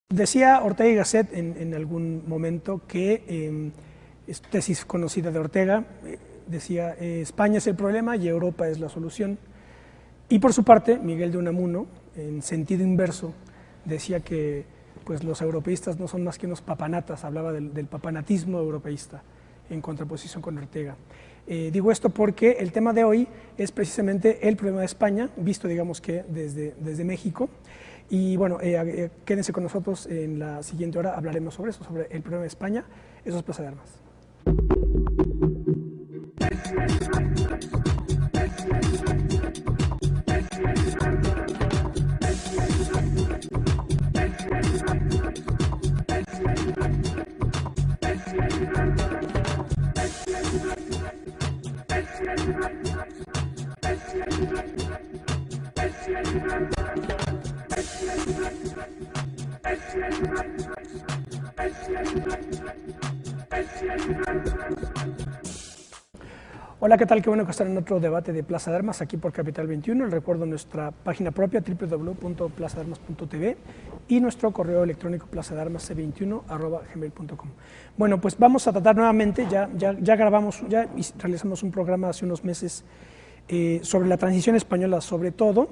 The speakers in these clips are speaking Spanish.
Decía Ortega y Gasset en algún momento que, es tesis conocida de Ortega, decía, España es el problema y Europa es la solución. Y por su parte, Miguel de Unamuno, en sentido inverso, decía que pues, los europeístas no son más que unos papanatas, hablaba del papanatismo europeísta, en contraposición con Ortega. Digo esto porque el tema de hoy es precisamente el problema de España, visto digamos que desde México. Y bueno, quédense con nosotros, en la siguiente hora hablaremos sobre eso, sobre el problema de España. Eso es Plaza de Armas. Hola, ¿qué tal? Qué bueno que están en otro debate de Plaza de Armas aquí por Capital 21. Les recuerdo nuestra página propia www.plazadearmas.tv y nuestro correo electrónico plazadearmasc21@gmail.com. Bueno, pues vamos a tratar nuevamente, ya realizamos un programa hace unos meses sobre la transición española, sobre todo.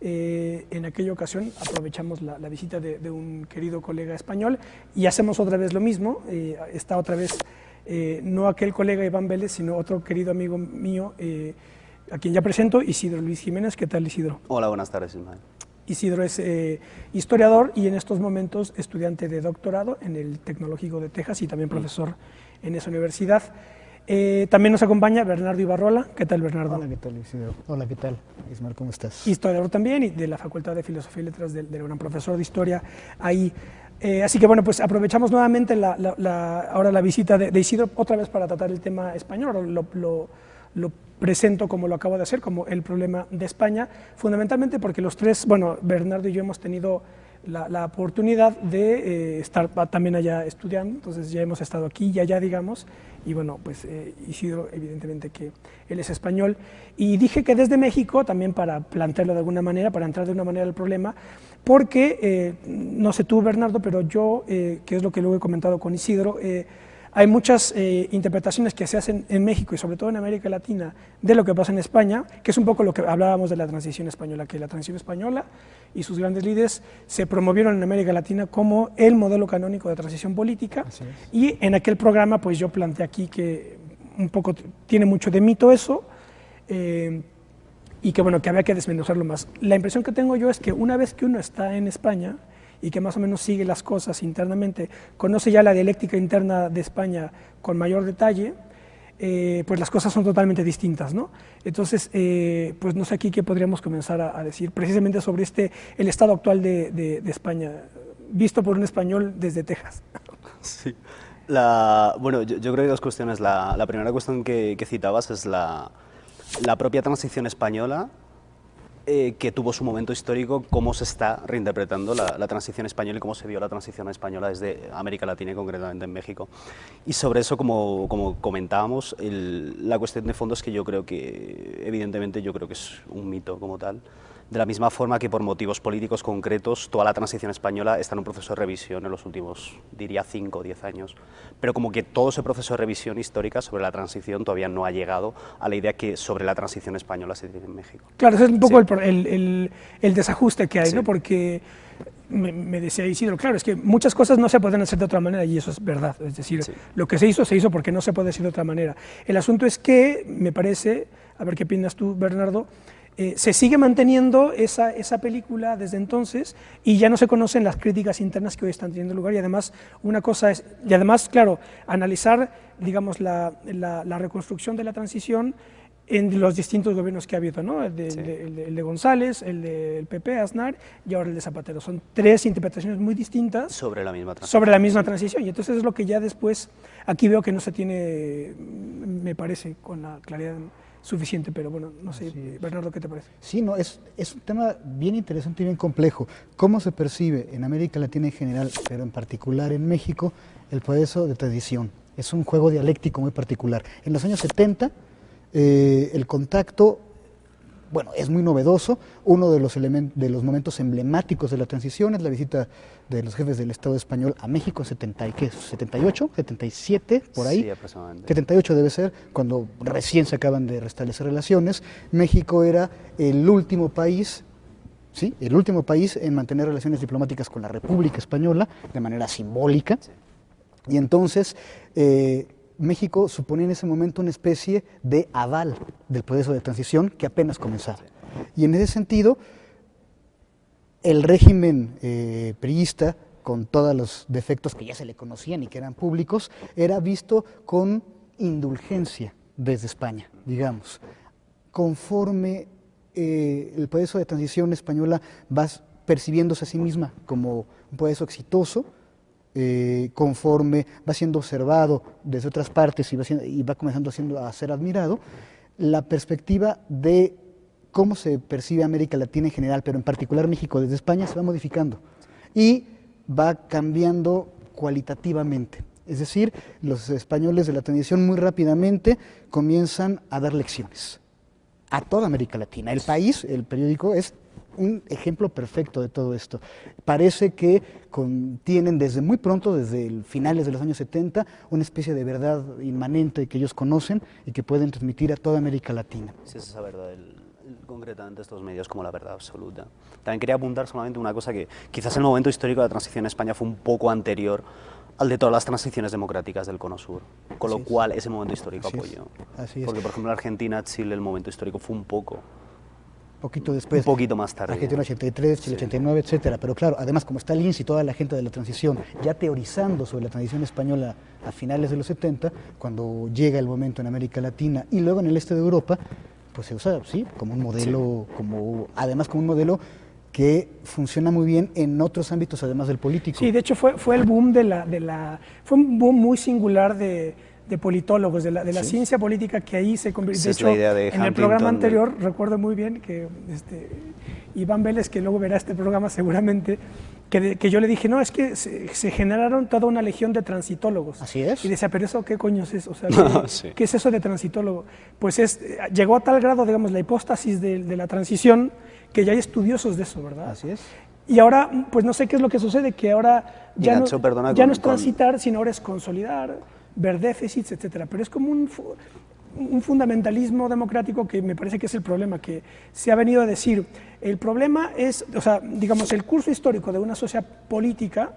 En aquella ocasión aprovechamos la visita de un querido colega español y hacemos otra vez lo mismo. Está otra vez no aquel colega Iván Vélez, sino otro querido amigo mío, a quien ya presento, Isidro Luis Jiménez. ¿Qué tal, Isidro? Hola, buenas tardes, Ismael. Isidro es historiador y en estos momentos estudiante de doctorado en el Tecnológico de Texas y también profesor en esa universidad. También nos acompaña Bernardo Ibarrola. ¿Qué tal, Bernardo? Hola, ¿qué tal, Isidro? Hola, ¿qué tal, Ismael? ¿Cómo estás? Historiador también y de la Facultad de Filosofía y Letras del gran profesor de Historia ahí. Así que bueno, pues aprovechamos nuevamente ahora la visita de Isidro otra vez para tratar el tema español. Lo presento como lo acabo de hacer, como el problema de España, fundamentalmente porque los tres, bueno, Bernardo y yo hemos tenido la oportunidad de estar también allá estudiando, entonces ya hemos estado aquí y allá, digamos, y bueno, pues Isidro, evidentemente que él es español, y dije que desde México, también para plantearlo de alguna manera, para entrar de una manera al problema, porque, no sé tú, Bernardo, pero yo, que es lo que luego he comentado con Isidro, hay muchas interpretaciones que se hacen en México y sobre todo en América Latina de lo que pasa en España, que es un poco lo que hablábamos de la transición española, que la transición española y sus grandes líderes se promovieron en América Latina como el modelo canónico de transición política. Y en aquel programa pues yo planteé aquí que un poco tiene mucho de mito eso, y que bueno, que había que desmenuzarlo más. La impresión que tengo yo es que una vez que uno está en España y que más o menos sigue las cosas internamente, conoce ya la dialéctica interna de España con mayor detalle, pues las cosas son totalmente distintas, ¿no? Entonces, pues no sé aquí qué podríamos comenzar a decir precisamente sobre el estado actual de España, visto por un español desde Texas. Sí. Bueno, yo creo que hay dos cuestiones. La primera cuestión que citabas es la propia transición española, que tuvo su momento histórico, cómo se está reinterpretando la transición española y cómo se vio la transición española desde América Latina y concretamente en México. Y sobre eso, como comentábamos, la cuestión de fondo es que yo creo que, evidentemente, yo creo que es un mito como tal. De la misma forma que por motivos políticos concretos, toda la transición española está en un proceso de revisión en los últimos, diría, 5 o 10 años. Pero como que todo ese proceso de revisión histórica sobre la transición todavía no ha llegado a la idea que sobre la transición española se tiene en México. Claro, ese es un poco el desajuste que hay, ¿no? Porque me decía Isidro, claro, es que muchas cosas no se pueden hacer de otra manera y eso es verdad. Es decir, lo que se hizo porque no se puede hacer de otra manera. El asunto es que, me parece, a ver qué opinas tú, Bernardo, se sigue manteniendo esa película desde entonces y ya no se conocen las críticas internas que hoy están teniendo lugar y además una cosa es, y además claro, analizar digamos la reconstrucción de la transición en los distintos gobiernos que ha habido, ¿no? El de González, el del PP, Aznar y ahora el de Zapatero. Son tres interpretaciones muy distintas sobre la misma transición. Y entonces es lo que ya después, aquí veo que no se tiene, me parece, con la claridad suficiente, pero bueno, no sé, Bernardo, ¿qué te parece? Sí, no, es un tema bien interesante y bien complejo. ¿Cómo se percibe en América Latina en general, pero en particular en México, el proceso de transición? Es un juego dialéctico muy particular. En los años 70, el contacto bueno, es muy novedoso. Uno de los momentos emblemáticos de la transición es la visita de los jefes del Estado español a México en 78, 77, por ahí. Sí, aproximadamente. 78 debe ser, cuando recién se acaban de restablecer relaciones. México era el último país, ¿sí?, el último país en mantener relaciones diplomáticas con la República Española de manera simbólica. Sí. Y entonces México suponía en ese momento una especie de aval del proceso de transición que apenas comenzaba. Y en ese sentido, el régimen priista, con todos los defectos que ya se le conocían y que eran públicos, era visto con indulgencia desde España, digamos. Conforme el proceso de transición española va percibiéndose a sí misma como un proceso exitoso, conforme va siendo observado desde otras partes y va comenzando a ser admirado, la perspectiva de cómo se percibe América Latina en general, pero en particular México desde España, se va modificando y va cambiando cualitativamente. Es decir, los españoles de la transición muy rápidamente comienzan a dar lecciones a toda América Latina. El País, el periódico, es un ejemplo perfecto de todo esto. Parece que tienen desde muy pronto, desde finales de los años 70, una especie de verdad inmanente que ellos conocen y que pueden transmitir a toda América Latina. Sí, es esa verdad, concretamente estos medios como la verdad absoluta. También quería apuntar solamente una cosa, que quizás el momento histórico de la transición en España fue un poco anterior al de todas las transiciones democráticas del Cono Sur, con lo cual ese momento histórico apoyó. Así es. Porque, por ejemplo, en Argentina, Chile, el momento histórico fue un Poquito después. Un poquito más tarde. Argentina 83, Chile 89, etcétera. Pero claro, además, como está Linz y toda la gente de la transición ya teorizando sobre la transición española a finales de los 70, cuando llega el momento en América Latina y luego en el este de Europa, pues se usa, sí, como un modelo, además como un modelo que funciona muy bien en otros ámbitos además del político. Sí, de hecho fue el boom fue un boom muy singular de politólogos, de la ciencia política, que ahí se convirtió. De hecho, en el programa anterior, recuerdo muy bien que Iván Vélez, que luego verá este programa seguramente, que yo le dije, no, es que se generaron toda una legión de transitólogos. Así es. Y decía, pero eso, ¿qué coño es eso? O sea, Sí. ¿qué es eso de transitólogo? Pues llegó a tal grado, digamos, la hipóstasis de la transición, que ya hay estudiosos de eso, ¿verdad? Así es. Y ahora, pues no sé qué es lo que sucede, que ahora ya Nacho, perdona, no es transitar, sino ahora es consolidar, ver déficits, etcétera. Pero es como un fundamentalismo democrático que me parece que es el problema, que se ha venido a decir. El problema es, o sea, digamos, el curso histórico de una sociedad política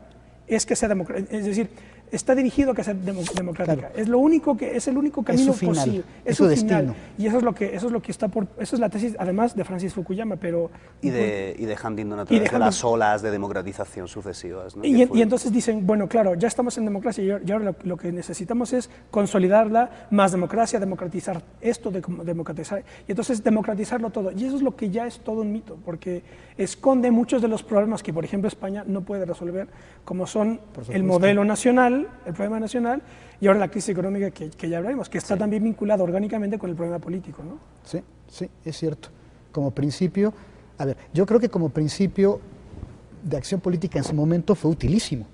es que sea democrática, es decir, está dirigido a que sea democrática. Claro. Es el único camino posible. Es su destino. Y eso es lo que está eso es la tesis, además, de Francis Fukuyama, pero y de Huntington a través de las olas de democratización sucesivas, ¿no? Y entonces dicen, bueno, claro, ya estamos en democracia y ahora lo que necesitamos es consolidarla, más democracia, democratizar esto, democratizar, y entonces democratizarlo todo. Y eso es lo que ya es todo un mito, porque esconde muchos de los problemas que, por ejemplo, España no puede resolver, como son el modelo nacional, el problema nacional, y ahora la crisis económica que ya hablaremos, que está también vinculada orgánicamente con el problema político, ¿no? Sí, sí, es cierto. Como principio, a ver, yo creo que como principio de acción política en su momento fue utilísimo.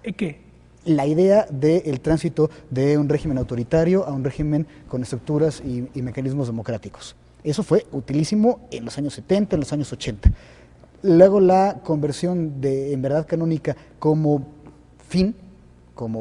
¿Qué? La idea del tránsito de un régimen autoritario a un régimen con estructuras y mecanismos democráticos. Eso fue utilísimo en los años 70, en los años 80. Luego la conversión en verdad canónica como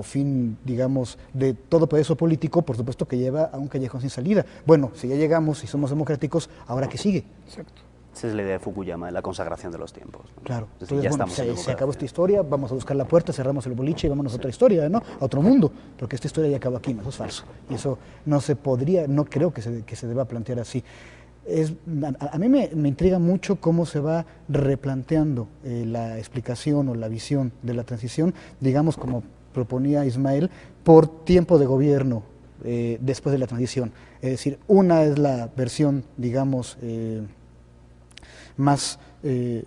fin, digamos, de todo proceso político, por supuesto que lleva a un callejón sin salida. Bueno, si ya llegamos y somos democráticos, ¿ahora qué sigue? Exacto. Esa es la idea de Fukuyama, de la consagración de los tiempos, ¿no? Claro. Es decir, Entonces, ya bueno, se acabó esta historia, vamos a buscar la puerta, cerramos el boliche y vámonos a otra historia, ¿no? A otro mundo, porque esta historia ya acabó aquí, ¿no? Eso es falso. Y eso no se podría, no creo que se deba plantear así. A mí me intriga mucho cómo se va replanteando la explicación o la visión de la transición, digamos, como proponía Ismael, por tiempo de gobierno después de la transición. Es decir, una es la versión, digamos, más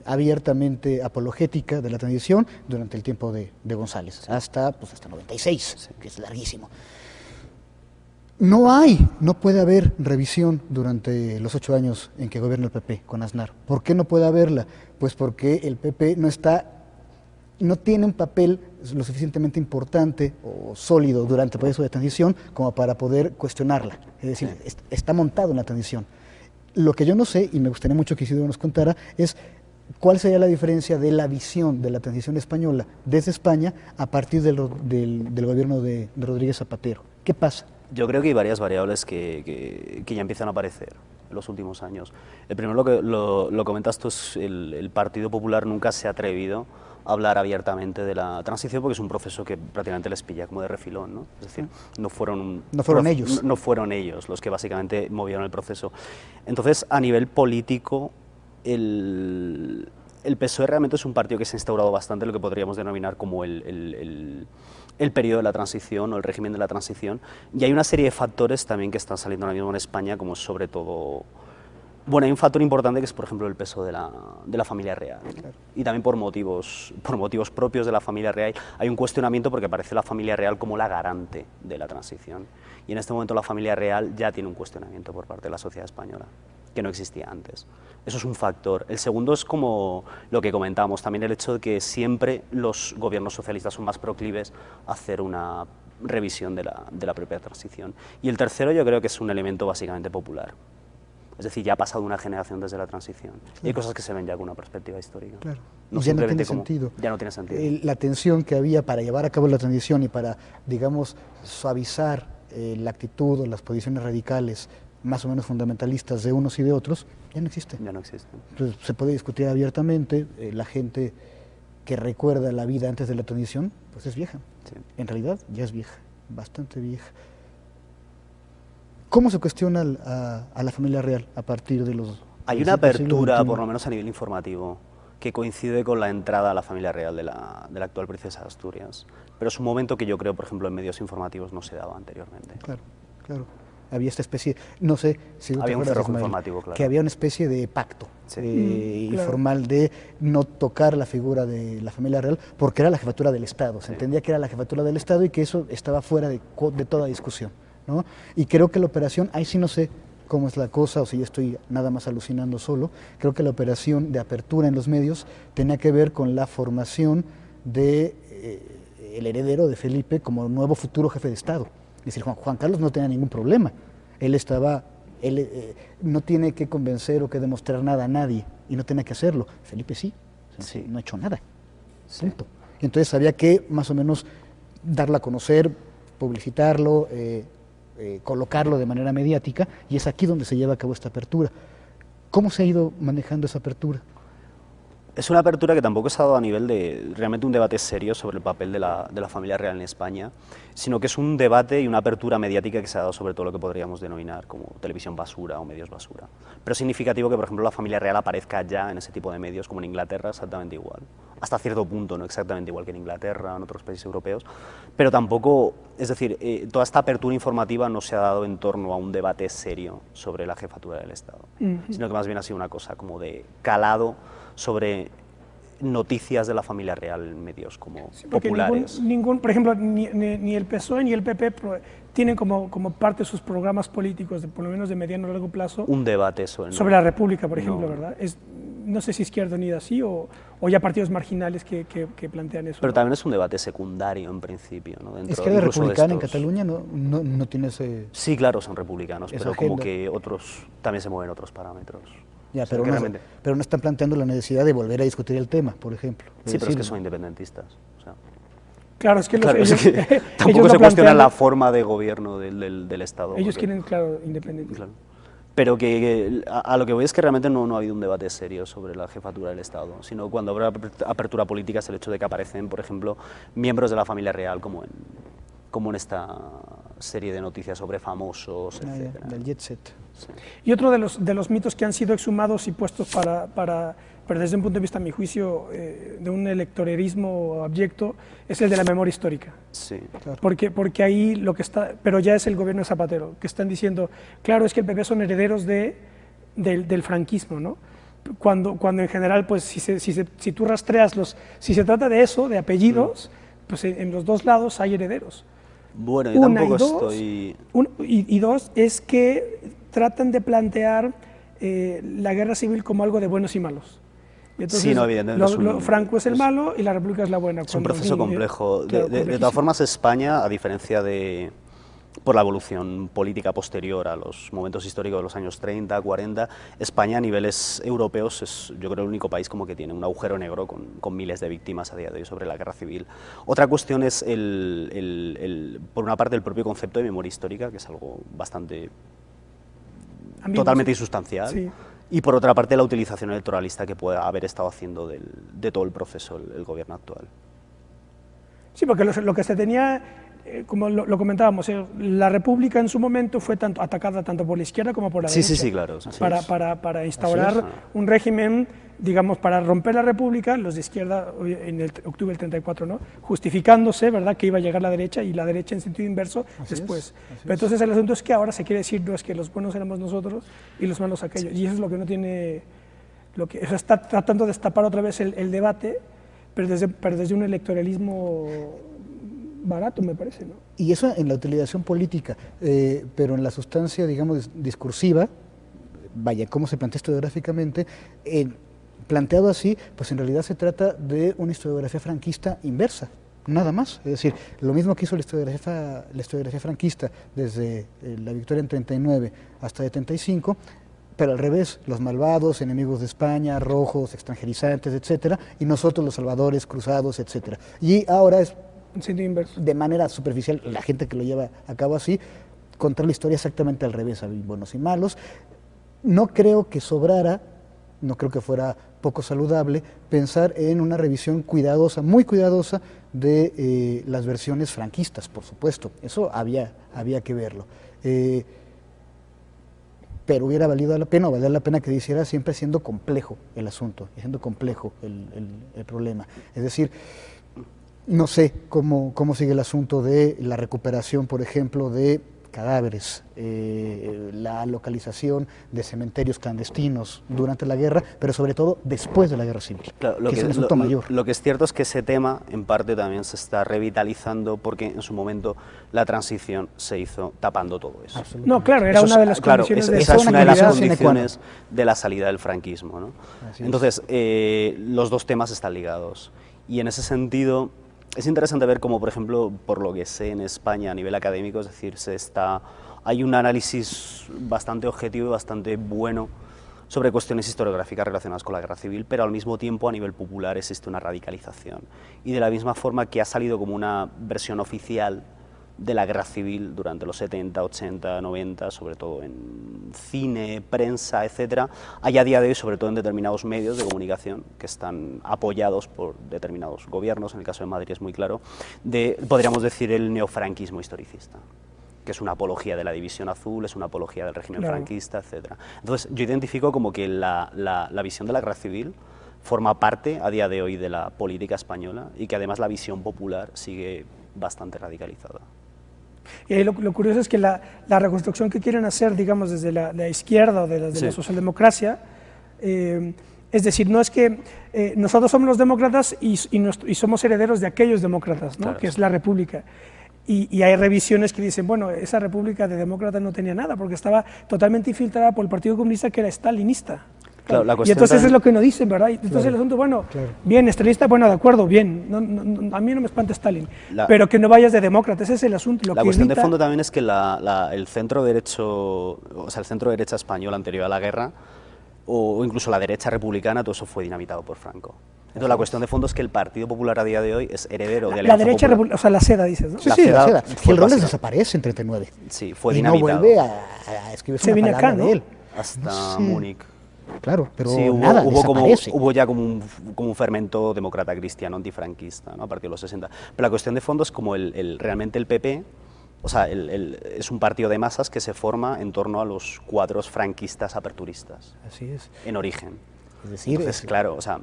abiertamente apologética de la transición durante el tiempo de González, hasta 96, que es larguísimo. No puede haber revisión durante los 8 años en que gobierna el PP con Aznar. ¿Por qué no puede haberla? Pues porque el PP no tiene un papel lo suficientemente importante o sólido durante el proceso de transición como para poder cuestionarla. Es decir, está montado en la transición. Lo que yo no sé, y me gustaría mucho que Isidro nos contara, es cuál sería la diferencia de la visión de la transición española desde España a partir del gobierno de Rodríguez Zapatero. ¿Qué pasa? Yo creo que hay varias variables que ya empiezan a aparecer en los últimos años. El primero, lo comentas tú, es el Partido Popular nunca se ha atrevido a hablar abiertamente de la transición porque es un proceso que prácticamente les pilla como de refilón, ¿no? Es decir, no fueron ellos. No fueron ellos los que básicamente movieron el proceso. Entonces, a nivel político, el PSOE realmente es un partido que se ha instaurado bastante lo que podríamos denominar como el periodo de la transición o el régimen de la transición, y hay una serie de factores también que están saliendo ahora mismo en España, como sobre todo... Bueno, hay un factor importante que es, por ejemplo, el peso de la familia real, ¿no? Claro. Y también por motivos propios de la familia real hay un cuestionamiento porque aparece la familia real como la garante de la transición, y en este momento la familia real ya tiene un cuestionamiento por parte de la sociedad española que no existía antes. Eso es un factor. El segundo es como lo que comentábamos, también el hecho de que siempre los gobiernos socialistas son más proclives a hacer una revisión de la propia transición. Y el tercero yo creo que es un elemento básicamente popular. Es decir, ya ha pasado una generación desde la transición. Claro. Y hay cosas que se ven ya con una perspectiva histórica. Claro. No ya no tiene sentido. Ya no tiene sentido. La tensión que había para llevar a cabo la transición y para, digamos, suavizar la actitud o las posiciones radicales más o menos fundamentalistas de unos y de otros, ya no existe. Ya no existe. Entonces se puede discutir abiertamente, la gente que recuerda la vida antes de la transición, pues es vieja. Sí. En realidad ya es vieja, bastante vieja. ¿Cómo se cuestiona a la familia real a partir de los... Hay una apertura, por lo menos a nivel informativo, que coincide con la entrada a la familia real de la actual princesa de Asturias. Pero es un momento que yo creo, por ejemplo, en medios informativos no se daba anteriormente. Claro, claro. Había esta especie, no sé si había un cerrojo informativo, claro. Que había una especie de pacto sí. informal de no tocar la figura de la familia real porque era la jefatura del Estado. Se entendía que era la jefatura del Estado y que eso estaba fuera de toda discusión, ¿no? Y creo que la operación, ahí sí no sé cómo es la cosa o si yo estoy nada más alucinando solo, creo que la operación de apertura en los medios tenía que ver con la formación de el heredero de Felipe como nuevo futuro jefe de Estado. Es decir, Juan Carlos no tenía ningún problema, él no tiene que convencer o que demostrar nada a nadie y no tenía que hacerlo. Felipe sí. No ha hecho nada, punto. Y entonces había que más o menos darla a conocer, publicitarlo, colocarlo de manera mediática, y es aquí donde se lleva a cabo esta apertura. ¿Cómo se ha ido manejando esa apertura? Es una apertura que tampoco se ha dado a nivel de realmente un debate serio sobre el papel de la familia real en España, sino que es un debate y una apertura mediática que se ha dado sobre todo lo que podríamos denominar como televisión basura o medios basura. Pero es significativo que, por ejemplo, la familia real aparezca ya en ese tipo de medios, como en Inglaterra, exactamente igual. Hasta cierto punto, no exactamente igual que en Inglaterra o en otros países europeos, pero tampoco, es decir, toda esta apertura informativa no se ha dado en torno a un debate serio sobre la jefatura del Estado, sino que más bien ha sido una cosa como de calado sobre noticias de la familia real en medios como populares. Por ejemplo, ni el PSOE ni el PP tienen como parte de sus programas políticos, por lo menos de mediano o largo plazo, un debate sobre la República, por ejemplo, ¿verdad? No sé si Izquierda Unida así o ya partidos marginales que plantean eso. Pero también es un debate secundario en principio, ¿no? Izquierda Republicana en Cataluña no tiene ese... Sí, claro, son republicanos, pero agenda. Como que otros también se mueven otros parámetros. Ya, pero no están planteando la necesidad de volver a discutir el tema, por ejemplo. Sí, pero es que son independentistas. O sea, claro, es que tampoco se cuestiona la forma de gobierno del Estado. Ellos quieren, claro, independencia. Claro. Pero que a lo que voy es que realmente no ha habido un debate serio sobre la jefatura del Estado, sino cuando habrá apertura política es el hecho de que aparecen, por ejemplo, miembros de la familia real, como en esta serie de noticias sobre famosos, etc. Del jet set. Sí. Y otro de los mitos que han sido exhumados y puestos pero desde un punto de vista, a mi juicio, de un electorerismo abyecto, es el de la memoria histórica. Sí, claro. Porque ahí lo que está, pero ya es el gobierno de Zapatero, que están diciendo, claro, es que el PP son herederos del franquismo, ¿no? Cuando en general, pues si tú rastreas si se trata de eso, de apellidos, pues en los dos lados hay herederos. Bueno, yo tampoco estoy... Y dos, es que tratan de plantear la guerra civil como algo de buenos y malos. Y entonces, sí, no, evidentemente. Franco es el malo y la República es la buena. Es un proceso complejo. De todas formas, España, a diferencia de por la evolución política posterior a los momentos históricos de los años 30, 40, España a niveles europeos es, yo creo, el único país como que tiene un agujero negro con miles de víctimas a día de hoy sobre la guerra civil. Otra cuestión es, por una parte, el propio concepto de memoria histórica, que es algo bastante totalmente insustancial, sí. Y por otra parte la utilización electoralista que puede haber estado haciendo de todo el proceso el gobierno actual. Sí, porque lo que se tenía, como lo comentábamos, la República en su momento fue atacada tanto por la izquierda como por la derecha. Sí, claro. Para instaurar un régimen, digamos, para romper la República, los de izquierda, en el octubre del 34, ¿no?, justificándose, ¿verdad?, que iba a llegar la derecha, y la derecha en sentido inverso después. Pero entonces el asunto es que ahora se quiere decir, no, es que los buenos éramos nosotros y los malos aquellos, y eso es lo que no tiene, está tratando de destapar otra vez el debate, pero desde un electoralismo barato, me parece, ¿no? Y eso en la utilización política, pero en la sustancia, digamos, discursiva, vaya, cómo se plantea historiográficamente, planteado así, pues en realidad se trata de una historiografía franquista inversa, nada más. Es decir, lo mismo que hizo la historiografía franquista desde la victoria en 39 hasta 75, pero al revés, los malvados, enemigos de España, rojos, extranjerizantes, etcétera, y nosotros los salvadores, cruzados, etcétera. Y ahora es, de manera superficial, la gente que lo lleva a cabo así, contar la historia exactamente al revés, hay buenos y malos. No creo que sobrara, no creo que fuera poco saludable pensar en una revisión cuidadosa, muy cuidadosa, de las versiones franquistas, por supuesto. Eso había que verlo. Pero hubiera valido la pena, o valía la pena que hiciera siempre siendo complejo el asunto, siendo complejo el problema. Es decir, no sé cómo sigue el asunto de la recuperación, por ejemplo, de cadáveres, la localización de cementerios clandestinos durante la guerra, pero sobre todo después de la guerra civil, claro, que es el asunto mayor. Lo que es cierto es que ese tema, en parte, también se está revitalizando porque en su momento la transición se hizo tapando todo eso. No, claro, era una de las condiciones. Esa es una de las condiciones de la salida del franquismo, ¿no? Entonces, los dos temas están ligados. Y en ese sentido, es interesante ver cómo, por ejemplo, por lo que sé en España a nivel académico, es decir, hay un análisis bastante objetivo y bastante bueno sobre cuestiones historiográficas relacionadas con la guerra civil, pero al mismo tiempo a nivel popular existe una radicalización. Y de la misma forma que ha salido como una versión oficial de la guerra civil durante los 70, 80, 90, sobre todo en cine, prensa, etcétera, hay a día de hoy, sobre todo en determinados medios de comunicación que están apoyados por determinados gobiernos, en el caso de Madrid es muy claro, podríamos decir, el neofranquismo historicista, que es una apología de la división azul, es una apología del régimen franquista, etcétera. Entonces, yo identifico como que la visión de la guerra civil forma parte a día de hoy de la política española y que además la visión popular sigue bastante radicalizada. Y ahí lo curioso es que la reconstrucción que quieren hacer, digamos, desde la izquierda o de la socialdemocracia, es decir, no es que nosotros somos los demócratas y somos herederos de aquellos demócratas, ¿no?, claro, que es la República. Y hay revisiones que dicen, bueno, esa República de demócratas no tenía nada, porque estaba totalmente infiltrada por el Partido Comunista, que era stalinista. Claro, y entonces es lo que nos dicen, ¿verdad? Entonces el asunto, bueno, bien, stalinista, bueno, de acuerdo, bien, a mí no me espanta Stalin, pero que no vayas de demócrata, ese es el asunto. La cuestión de fondo también es que el centro derecho, o sea, el centro derecha español anterior a la guerra, o incluso la derecha republicana, todo eso fue dinamitado por Franco. Entonces la cuestión de fondo es que el Partido Popular a día de hoy es heredero de la derecha popular. O sea, la seda, dices, ¿no? Sí, la seda. Gil Robles desaparece en 39. Sí, fue dinamitado. Y no vuelve a escribir una palabra acá, ¿no?, de él. Hasta Múnich. Claro, pero sí, nada, hubo ya como un fermento demócrata cristiano antifranquista, ¿no?, a partir de los 60. Pero la cuestión de fondo es como realmente el PP, o sea, es un partido de masas que se forma en torno a los cuadros franquistas aperturistas. Así es. En origen. Es decir, entonces, claro, o sea,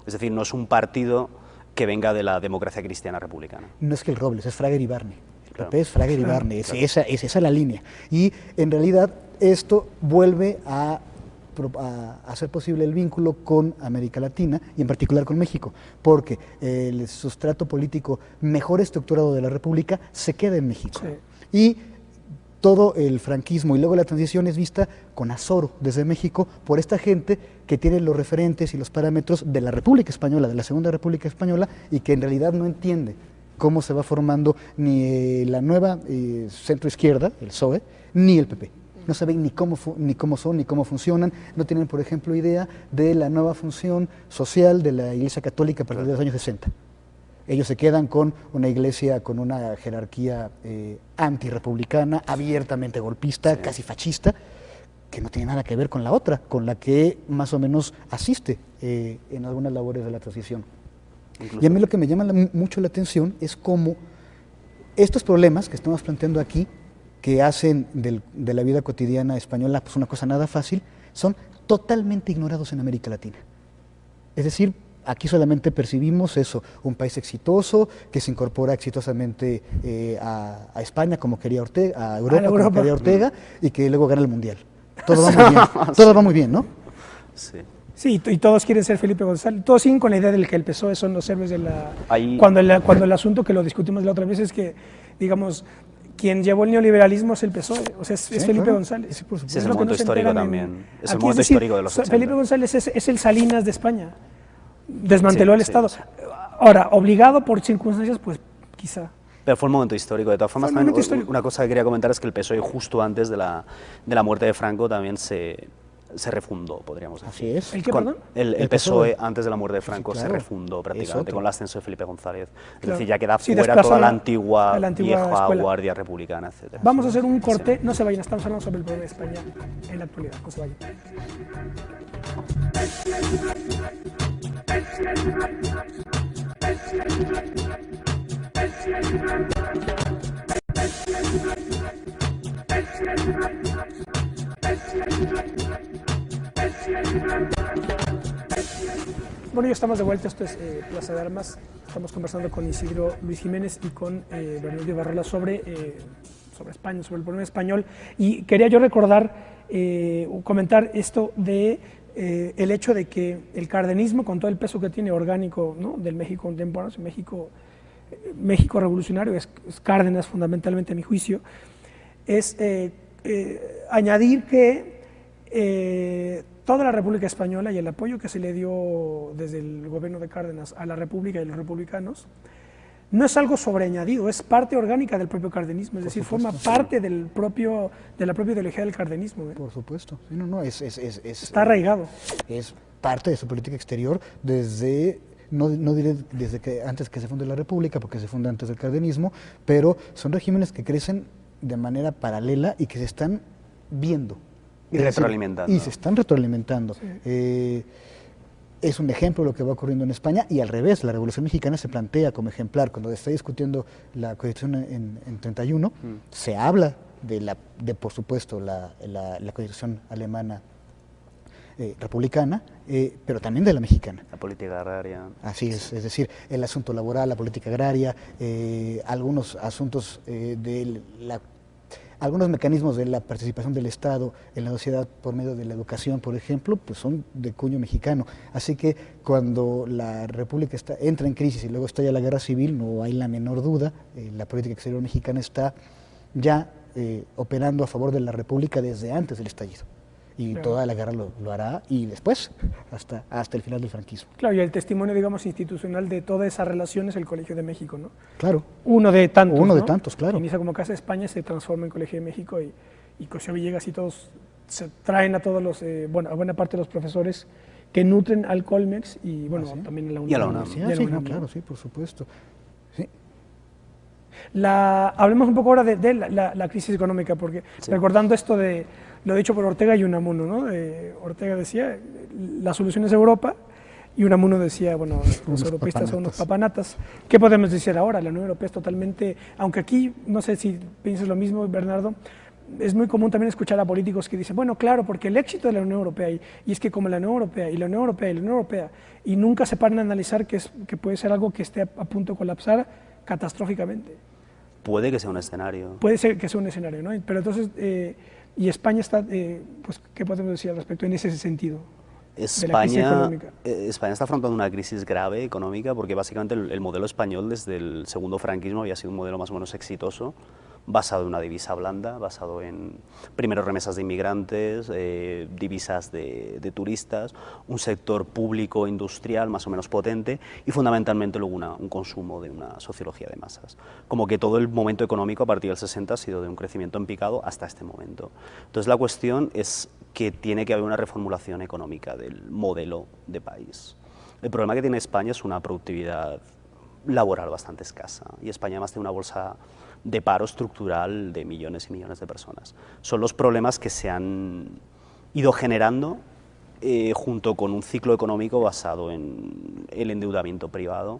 es decir, no es un partido que venga de la democracia cristiana republicana. No es que el Robles, es Frager y Barney. El PP es Frager y Barney, es esa la línea. Y en realidad esto vuelve a hacer posible el vínculo con América Latina y en particular con México, porque el sustrato político mejor estructurado de la República se queda en México. Sí. Y todo el franquismo y luego la transición es vista con azoro desde México por esta gente que tiene los referentes y los parámetros de la República Española, de la Segunda República Española, y que en realidad no entiende cómo se va formando ni la nueva centro-izquierda, el PSOE, ni el PP. No saben ni cómo son, ni cómo funcionan, no tienen, por ejemplo, idea de la nueva función social de la Iglesia Católica a partir de los años 60. Ellos se quedan con una iglesia con una jerarquía antirrepublicana, abiertamente golpista, casi fascista, que no tiene nada que ver con la otra, con la que más o menos asiste en algunas labores de la transición. Incluso. Y a mí lo que me llama mucho la atención es cómo estos problemas que estamos planteando aquí, que hacen de la vida cotidiana española pues una cosa nada fácil, son totalmente ignorados en América Latina. Es decir, aquí solamente percibimos eso, un país exitoso que se incorpora exitosamente a España como quería Ortega, a Europa como quería Ortega, y que luego gana el Mundial. Todo va muy bien, todo va muy bien, ¿no? Sí. Sí, y todos quieren ser Felipe González, todos siguen con la idea de que el PSOE son los héroes de la... Ahí... Cuando el asunto que lo discutimos la otra vez es que, digamos, quien llevó el neoliberalismo es el PSOE, o sea, es Felipe claro. González. Sí, por supuesto. Sí, es el momento histórico también, es el momento histórico de los 80. Felipe González es el Salinas de España, desmanteló el Estado. Sí. Ahora, obligado por circunstancias, pues quizá. Pero fue un momento histórico. De todas formas, también, una cosa que quería comentar es que el PSOE justo antes de la muerte de Franco también se refundó, podríamos decir. Así es. ¿El qué, perdón? El PSOE antes de la muerte de Franco claro, se refundó prácticamente con el ascenso de Felipe González. Es decir, ya queda Sí, fuera toda la antigua vieja escuela. guardia republicana, etc. Vamos a hacer un corte, no se vayan, estamos hablando sobre el problema de España en la actualidad, no se vayan. Bueno, ya estamos de vuelta, esto es Plaza de Armas, estamos conversando con Isidro Luis Jiménez y con Bernardo Ibarrola sobre España, sobre el problema español, y quería yo recordar, comentar esto de el hecho de que el cardenismo, con todo el peso que tiene orgánico, ¿no?, del México contemporáneo, México revolucionario, es Cárdenas fundamentalmente a mi juicio, es añadir que toda la República Española y el apoyo que se le dio desde el gobierno de Cárdenas a la República y los republicanos no es algo sobreañadido, es parte orgánica del propio cardenismo, es decir, forma parte de la propia ideología del cardenismo. Por supuesto, sí, está arraigado. Es parte de su política exterior desde... No diré desde que antes que se funde la República, porque se funda antes del cardenismo, pero son regímenes que crecen de manera paralela y que se están viendo. Y retroalimentando. Y se están retroalimentando. Sí. Es un ejemplo lo que va ocurriendo en España, y al revés, la Revolución Mexicana se plantea como ejemplar. Cuando se está discutiendo la Constitución en 31, se habla de por supuesto, la Constitución alemana republicana, pero también de la mexicana. La política agraria. Así es decir, el asunto laboral, la política agraria, algunos asuntos algunos mecanismos de la participación del Estado en la sociedad por medio de la educación, por ejemplo, pues son de cuño mexicano. Así que cuando la República entra en crisis y luego estalla la guerra civil, no hay la menor duda, la política exterior mexicana está ya operando a favor de la República desde antes del estallido. Y claro, toda la guerra lo hará, y después, hasta el final del franquismo. Claro, y el testimonio, digamos, institucional de toda esa relación es el Colegio de México, ¿no? Claro. Uno de tantos, Uno de ¿no? tantos, claro. Inicia como Casa de España, se transforma en Colegio de México, y Cosío Villegas y todos se traen a todos los, a buena parte de los profesores que nutren al Colmex, y bueno, también a la UNAM. Y a la UNAM. Sí, claro, sí, por supuesto. Sí. Hablemos un poco ahora de la crisis económica, porque recordando esto de lo dicho por Ortega y Unamuno, ¿no? Ortega decía, la solución es Europa, y Unamuno decía, bueno, los europeístas son unos papanatas. ¿Qué podemos decir ahora? La Unión Europea es totalmente, aunque aquí, no sé si piensas lo mismo, Bernardo, es muy común también escuchar a políticos que dicen, bueno, claro, porque el éxito de la Unión Europea, y es que como la Unión Europea, y la Unión Europea, y la Unión Europea, y nunca se paran a analizar que puede ser algo que esté a punto de colapsar catastróficamente. Puede que sea un escenario. Puede ser que sea un escenario, ¿no? Pero entonces, y España está, pues, ¿qué podemos decir al respecto en ese sentido? España está afrontando una crisis grave económica, porque básicamente el modelo español desde el segundo franquismo había sido un modelo más o menos exitoso, basado en una divisa blanda, basado en primero remesas de inmigrantes, divisas de turistas, un sector público industrial más o menos potente y fundamentalmente luego un consumo de una sociología de masas. Como que todo el momento económico a partir del 60 ha sido de un crecimiento en picado hasta este momento. Entonces la cuestión es que tiene que haber una reformulación económica del modelo de país. El problema que tiene España es una productividad laboral bastante escasa y España además tiene una bolsa de paro estructural de millones y millones de personas. Son los problemas que se han ido generando junto con un ciclo económico basado en el endeudamiento privado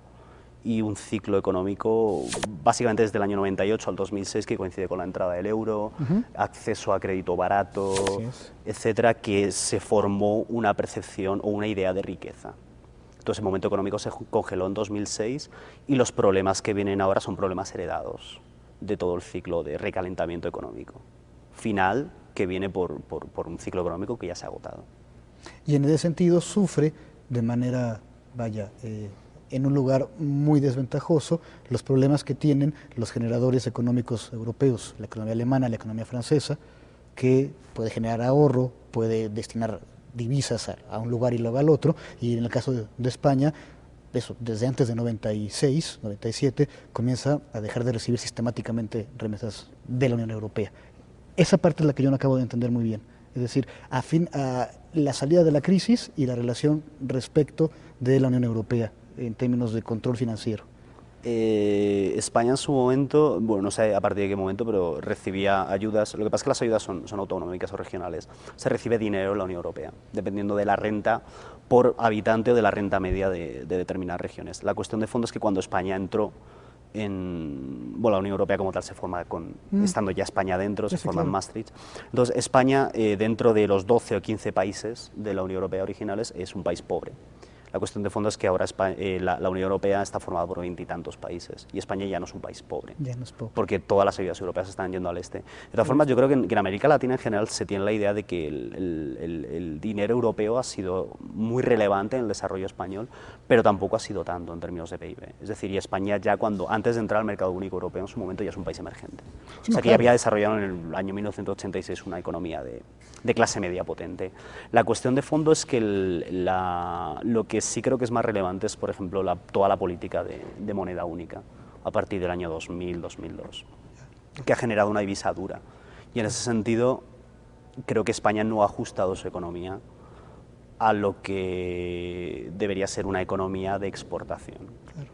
y un ciclo económico básicamente desde el año 98 al 2006 que coincide con la entrada del euro, acceso a crédito barato, etcétera, que se formó una percepción o una idea de riqueza. Entonces el momento económico se congeló en 2006 y los problemas que vienen ahora son problemas heredados de todo el ciclo de recalentamiento económico final que viene por un ciclo económico que ya se ha agotado. Y en ese sentido sufre de manera, en un lugar muy desventajoso los problemas que tienen los generadores económicos europeos, la economía alemana, la economía francesa, que puede generar ahorro, puede destinar divisas a un lugar y luego al otro, y en el caso de España, eso, desde antes de 96, 97, comienza a dejar de recibir sistemáticamente remesas de la Unión Europea. Esa parte es la que yo no acabo de entender muy bien, es decir, a la salida de la crisis y la relación respecto de la Unión Europea en términos de control financiero. España en su momento, bueno, no sé a partir de qué momento, pero recibía ayudas. Lo que pasa es que las ayudas son autonómicas o regionales. Se recibe dinero en la Unión Europea, dependiendo de la renta por habitante o de la renta media de determinadas regiones. La cuestión de fondo es que cuando España entró en... Bueno, la Unión Europea como tal se forma estando ya España dentro, se forma en Maastricht. Entonces, España, dentro de los 12 o 15 países de la Unión Europea originales, es un país pobre. La cuestión de fondo es que ahora la Unión Europea está formada por 20 y tantos países y España ya no es un país pobre, porque todas las ayudas europeas están yendo al este. De todas formas, yo creo que en América Latina en general se tiene la idea de que el dinero europeo ha sido muy relevante en el desarrollo español, pero tampoco ha sido tanto en términos de PIB. Es decir, y España ya antes de entrar al mercado único europeo en su momento ya es un país emergente. O sea, que ya había desarrollado en el año 1986 una economía de clase media potente. La cuestión de fondo es que lo que sí creo que es más relevante es, por ejemplo, toda la política de moneda única a partir del año 2000-2002, que ha generado una divisa dura. Y en ese sentido, creo que España no ha ajustado su economía a lo que debería ser una economía de exportación,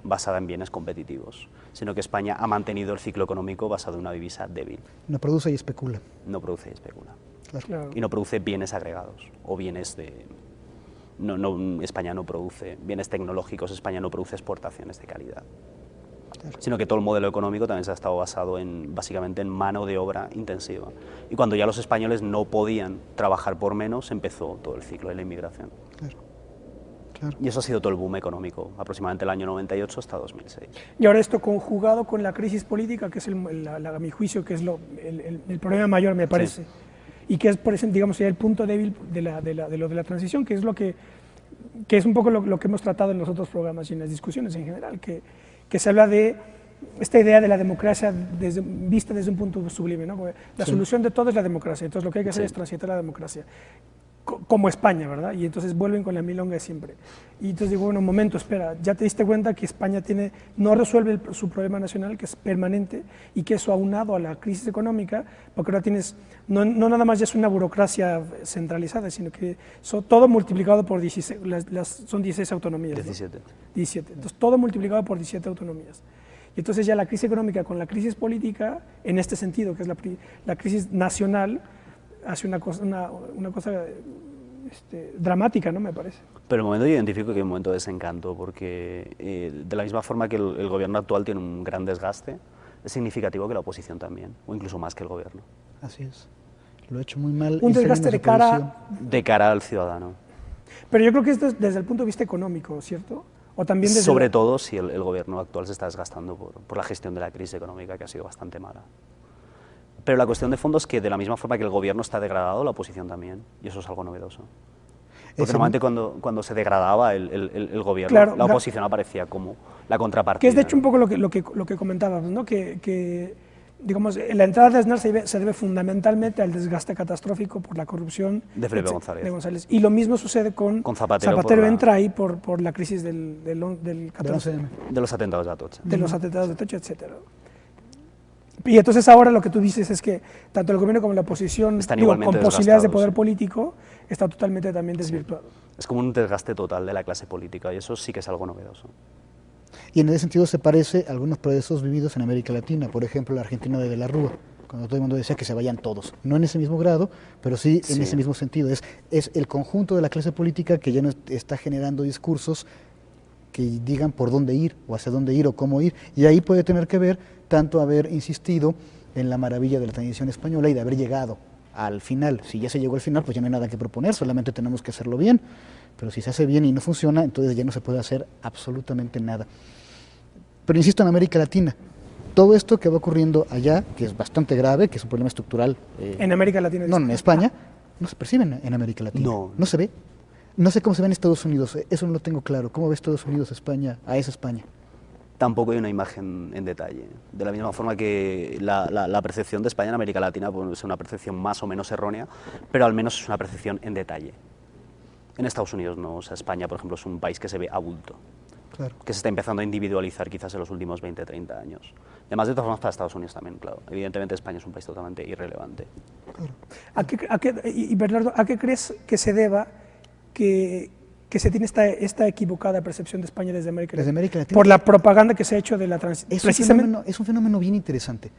basada en bienes competitivos, sino que España ha mantenido el ciclo económico basado en una divisa débil. No produce y especula. No produce y especula. Claro. Y no produce bienes agregados o bienes de... España no produce bienes tecnológicos, España no produce exportaciones de calidad, sino que todo el modelo económico también se ha estado basado básicamente en mano de obra intensiva. Y cuando ya los españoles no podían trabajar por menos, empezó todo el ciclo de la inmigración. Claro. Y eso ha sido todo el boom económico, aproximadamente el año 98 hasta 2006. Y ahora esto conjugado con la crisis política, que es a mi juicio, que es el problema mayor, me parece. Sí. Y que es, por ejemplo, digamos, el punto débil de la transición, que es que es un poco lo que hemos tratado en los otros programas y en las discusiones en general, que se habla de esta idea de la democracia vista desde un punto sublime, ¿no? La solución de todo es la democracia, entonces lo que hay que hacer es transitar la democracia, como España, ¿verdad? Y entonces vuelven con la milonga de siempre. Y entonces digo, bueno, un momento, espera, ya te diste cuenta que España no resuelve su problema nacional, que es permanente, y que eso aunado a la crisis económica, porque ahora tienes, no nada más ya es una burocracia centralizada, sino que todo multiplicado por 16, son 16 autonomías. 17. ¿no? 17. Entonces todo multiplicado por 17 autonomías. Y entonces ya la crisis económica con la crisis política, en este sentido, que es la crisis nacional, hace una cosa dramática, ¿no? Me parece. Pero el momento yo identifico que hay un momento de desencanto, porque de la misma forma que el gobierno actual tiene un gran desgaste, es significativo que la oposición también, o incluso más que el gobierno. Así es. Lo ha hecho muy mal. Un desgaste de cara al ciudadano. Pero yo creo que esto es desde el punto de vista económico, ¿cierto? O también desde sobre todo si el gobierno actual se está desgastando por la gestión de la crisis económica, que ha sido bastante mala. Pero la cuestión de fondo es que de la misma forma que el gobierno está degradado, la oposición también, y eso es algo novedoso. Porque normalmente cuando se degradaba el gobierno, claro, la oposición aparecía como la contrapartida. Que es de hecho un poco lo que comentábamos, ¿no? Que digamos, la entrada de Aznar se debe fundamentalmente al desgaste catastrófico por la corrupción de Felipe González. Y lo mismo sucede con Zapatero entra ahí por la crisis del 14, de los atentados de Atocha. De los atentados de Atocha, etcétera. Y entonces ahora lo que tú dices es que tanto el gobierno como la oposición, con posibilidades de poder político, está totalmente también desvirtuado. Es como un desgaste total de la clase política y eso sí que es algo novedoso. Y en ese sentido se parece a algunos procesos vividos en América Latina, por ejemplo la Argentina de la Rúa, cuando todo el mundo decía que se vayan todos, no en ese mismo grado, pero sí en ese mismo sentido. Es el conjunto de la clase política que ya no está generando discursos que digan por dónde ir, o hacia dónde ir, o cómo ir, y ahí puede tener que ver tanto haber insistido en la maravilla de la transición española y de haber llegado al final. Si ya se llegó al final, pues ya no hay nada que proponer, solamente tenemos que hacerlo bien, pero si se hace bien y no funciona, entonces ya no se puede hacer absolutamente nada. Pero insisto, en América Latina, todo esto que va ocurriendo allá, que es bastante grave, que es un problema estructural... en América Latina. No, en España, no se percibe en América Latina, no se ve. No sé cómo se ve en Estados Unidos, eso no lo tengo claro. ¿Cómo ve Estados Unidos España a esa España? Tampoco hay una imagen en detalle. De la misma forma que la percepción de España en América Latina puede ser una percepción más o menos errónea, pero al menos es una percepción en detalle. En Estados Unidos no, o sea, España, por ejemplo, es un país que se ve a bulto, claro, que se está empezando a individualizar quizás en los últimos 20, 30 años. Además, de todas formas, para Estados Unidos también, claro. Evidentemente, España es un país totalmente irrelevante. Claro. Y Bernardo, ¿a qué crees que se deba que se tiene esta equivocada percepción de España desde América Latina? Por la propaganda que se ha hecho de la transición. Es un fenómeno bien interesante.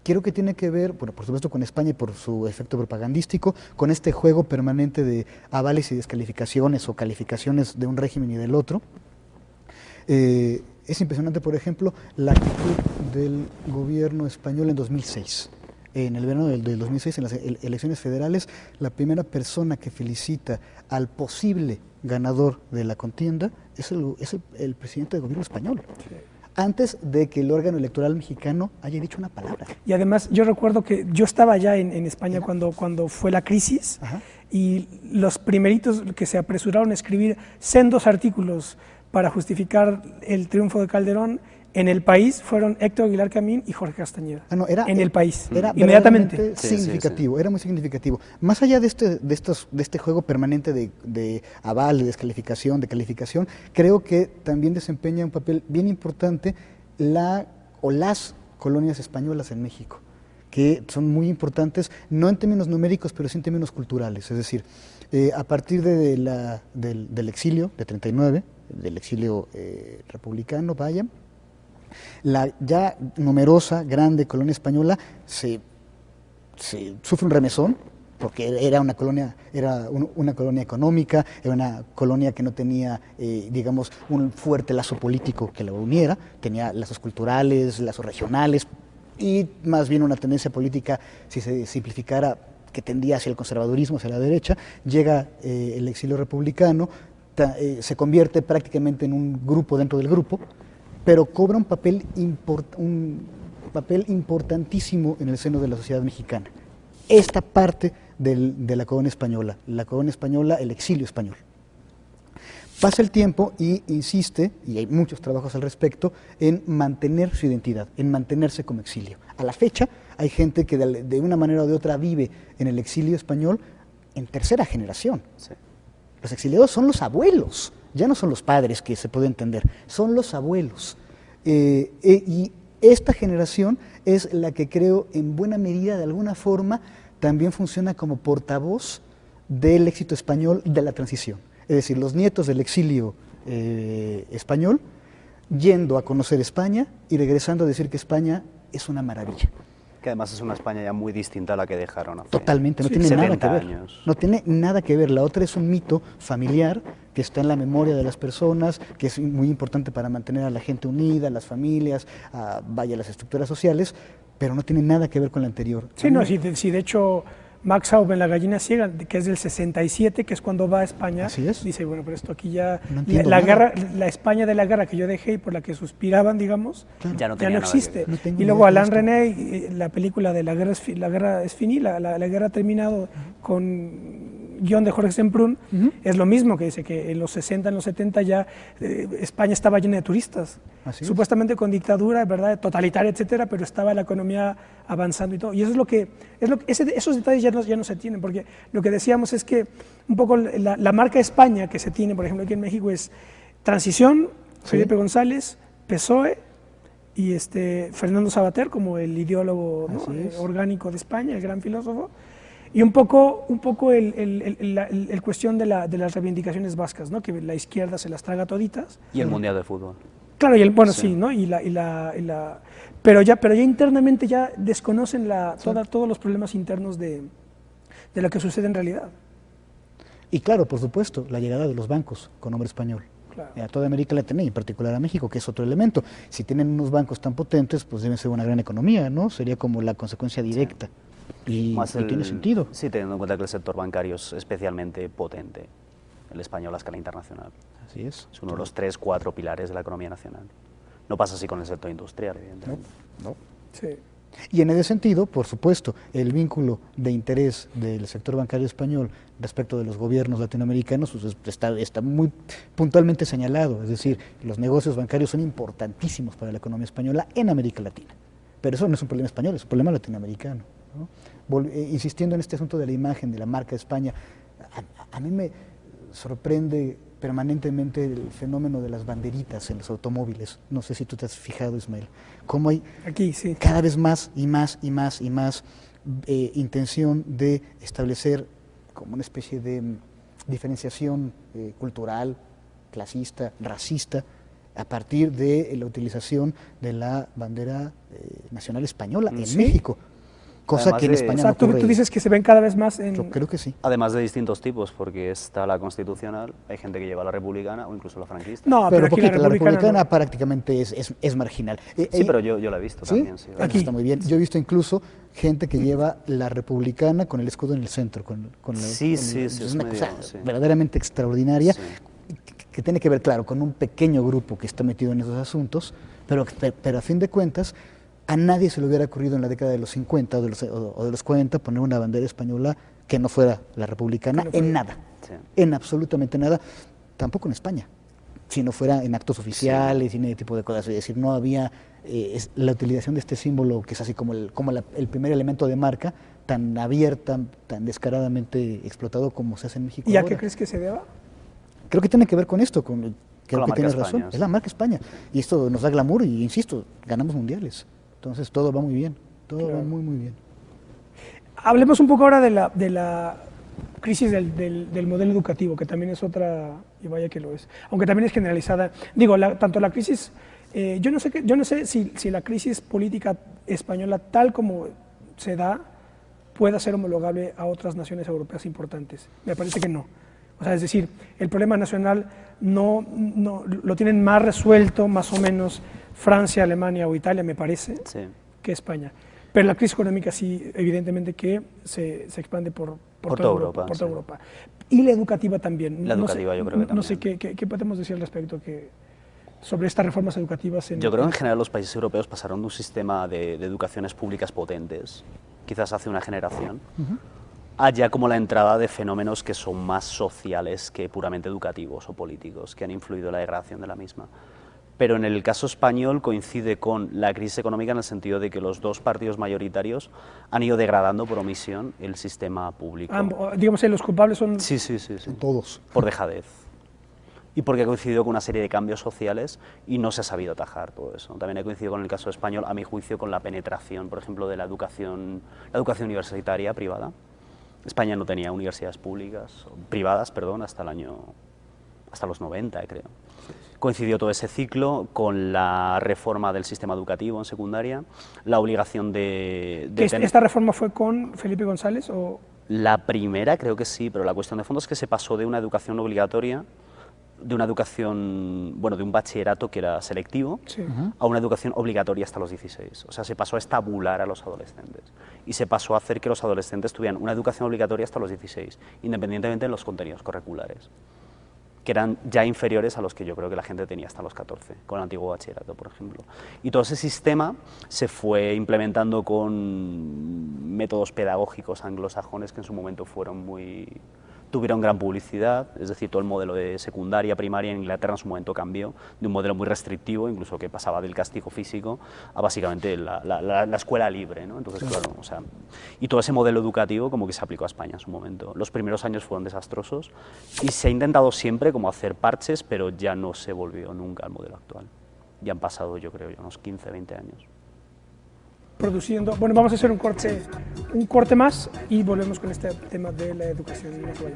Creo que tiene que ver, bueno, por supuesto con España y por su efecto propagandístico, con este juego permanente de avales y descalificaciones o calificaciones de un régimen y del otro. Es impresionante, por ejemplo, la actitud del gobierno español en 2006. En el verano del 2006, en las elecciones federales, la primera persona que felicita al posible ganador de la contienda es el presidente del gobierno español. Sí. Antes de que el órgano electoral mexicano haya dicho una palabra. Y además yo recuerdo que yo estaba allá en España cuando fue la crisis. Ajá. Y los primeritos que se apresuraron a escribir sendos artículos para justificar el triunfo de Calderón en El País fueron Héctor Aguilar Camín y Jorge Castañeda. En El País, era inmediatamente. Significativo, era muy significativo. Más allá de este juego permanente de aval, de descalificación, de calificación, creo que también desempeña un papel bien importante las colonias españolas en México, que son muy importantes, no en términos numéricos, pero sí en términos culturales. Es decir, a partir del exilio de 39, del exilio republicano, la ya numerosa, grande colonia española se sufre un remesón, porque era una colonia económica, era una colonia que no tenía, digamos, un fuerte lazo político que la uniera, tenía lazos culturales, lazos regionales, y más bien una tendencia política, si se simplificara, que tendía hacia el conservadurismo, hacia la derecha. Llega el exilio republicano, se convierte prácticamente en un grupo dentro del grupo, pero cobra un papel importantísimo en el seno de la sociedad mexicana. Esta parte de la corona española, el exilio español. Pasa el tiempo y insiste, y hay muchos trabajos al respecto, en mantener su identidad, en mantenerse como exilio. A la fecha hay gente que de una manera o de otra vive en el exilio español en tercera generación. Sí. Los exiliados son los abuelos, ya no son los padres, que se puede entender, son los abuelos. Y esta generación es la que creo en buena medida, de alguna forma, también funciona como portavoz del éxito español de la transición. Es decir, los nietos del exilio español yendo a conocer España y regresando a decir que España es una maravilla. Que además es una España ya muy distinta a la que dejaron hace Totalmente, no tiene nada que ver. No tiene nada que ver. La otra es un mito familiar que está en la memoria de las personas, que es muy importante para mantener a la gente unida, a las familias, las estructuras sociales, pero no tiene nada que ver con la anterior. Sí, no, si de hecho Max Aub en La gallina ciega, que es del 67, que es cuando va a España, dice, bueno, pero esto aquí ya, la España de la guerra que yo dejé y por la que suspiraban, digamos, claro, ya no existe. Y luego Alain René, la película de La guerra es finie, la guerra ha terminado con guión de Jorge Semprún, es lo mismo, que dice que en los 60, en los 70 ya España estaba llena de turistas, supuestamente con dictadura, ¿verdad?, totalitaria, etcétera, pero estaba la economía avanzando y todo. Y eso es lo que, esos detalles ya no se tienen, porque lo que decíamos es que un poco la marca España que se tiene, por ejemplo, aquí en México es transición, Felipe González, PSOE, y Fernando Savater como el ideólogo, ¿no?, orgánico de España, el gran filósofo, y un poco el cuestión de las reivindicaciones vascas, ¿no?, que la izquierda se las traga toditas. Y el Mundial de Fútbol. Claro, y sí, ¿no? Pero ya internamente ya desconocen todos los problemas internos de lo que sucede en realidad. Y claro, por supuesto, la llegada de los bancos con nombre español. Claro. A toda América Latina y en particular a México, que es otro elemento. Si tienen unos bancos tan potentes, pues deben ser una gran economía, ¿no? Sería como la consecuencia directa. Y tiene sentido. Sí, teniendo en cuenta que el sector bancario es especialmente potente, el español a escala internacional. Así es. Es uno de los 3, 4 pilares de la economía nacional. No pasa así con el sector industrial, evidentemente. No. Sí. Y en ese sentido, por supuesto, el vínculo de interés del sector bancario español respecto de los gobiernos latinoamericanos pues está muy puntualmente señalado, es decir, los negocios bancarios son importantísimos para la economía española en América Latina, pero eso no es un problema español, es un problema latinoamericano, ¿no? Insistiendo en este asunto de la imagen, de la marca de España, a mí me sorprende permanentemente el fenómeno de las banderitas en los automóviles. No sé si tú te has fijado, Ismael, cómo hay aquí, sí, cada vez más y más intención de establecer como una especie de diferenciación cultural, clasista, racista, a partir de la utilización de la bandera nacional española en México. Cosa que en España no ocurre. Tú dices que se ven cada vez más en... Yo creo que sí. Además de distintos tipos, porque está la constitucional, hay gente que lleva la republicana o incluso la franquista. No, pero aquí la republicana prácticamente es marginal. Sí, pero yo la he visto también. Sí, aquí está muy bien. Yo he visto incluso gente que lleva la republicana con el escudo en el centro. Es una cosa verdaderamente extraordinaria, que tiene que ver, claro, con un pequeño grupo que está metido en esos asuntos, pero a fin de cuentas, a nadie se le hubiera ocurrido en la década de los 50 o de los 40 poner una bandera española que no fuera la republicana en nada, en absolutamente nada, tampoco en España, si no fuera en actos oficiales y en ese tipo de cosas. Es decir, no había la utilización de este símbolo, que es así como el primer elemento de marca, tan abierta, tan descaradamente explotado como se hace en México. ¿Y ahora. a qué crees que se deba? Creo que tiene que ver con esto, creo que tienes razón, sí. es la marca España, y esto nos da glamour y, insisto, ganamos mundiales. Entonces todo va muy bien, va muy bien. Hablemos un poco ahora de la crisis del modelo educativo, que también es otra, y vaya que lo es, aunque también es generalizada. Digo, tanto la crisis, yo no sé si la crisis política española, tal como se da, pueda ser homologable a otras naciones europeas importantes. Me parece que no. O sea, es decir, el problema nacional no lo tienen más resuelto, más o menos, Francia, Alemania o Italia, me parece, que España. Pero la crisis económica sí, evidentemente que se expande por toda Europa. Y la educativa también. La educativa yo creo que también. No sé qué podemos decir al respecto sobre estas reformas educativas. Yo creo que en general los países europeos pasaron de un sistema de educaciones públicas potentes, quizás hace una generación, ya como la entrada de fenómenos que son más sociales que puramente educativos o políticos, que han influido en la degradación de la misma. Pero en el caso español coincide con la crisis económica en el sentido de que los dos partidos mayoritarios han ido degradando por omisión el sistema público. Digamos que los culpables son... Sí. Todos. Por dejadez. Y porque ha coincidido con una serie de cambios sociales y no se ha sabido atajar todo eso. También ha coincidido con el caso español, a mi juicio, con la penetración, por ejemplo, de la educación universitaria privada. España no tenía universidades privadas, hasta los 90, creo. Coincidió todo ese ciclo con la reforma del sistema educativo en secundaria, la obligación de ¿Esta reforma fue con Felipe González o...? La primera creo que sí, pero la cuestión de fondo es que se pasó de una educación obligatoria, de un bachillerato que era selectivo, a una educación obligatoria hasta los 16. O sea, se pasó a estabular a los adolescentes y se pasó a hacer que los adolescentes tuvieran una educación obligatoria hasta los 16, independientemente de los contenidos curriculares, que eran ya inferiores a los que yo creo que la gente tenía hasta los 14, con el antiguo bachillerato, por ejemplo. Y todo ese sistema se fue implementando con métodos pedagógicos anglosajones que en su momento fueron muy tuvieron gran publicidad, es decir, todo el modelo de secundaria, primaria en Inglaterra en su momento cambió de un modelo muy restrictivo, incluso que pasaba del castigo físico a básicamente la escuela libre, ¿no? Entonces, claro, o sea, y todo ese modelo educativo como que se aplicó a España en su momento. Los primeros años fueron desastrosos y se ha intentado siempre como hacer parches, pero ya no se volvió nunca al modelo actual. Ya han pasado, yo creo, ya unos 15, 20 años. Produciendo. Bueno, vamos a hacer un corte más y volvemos con este tema de la educación en Uruguay.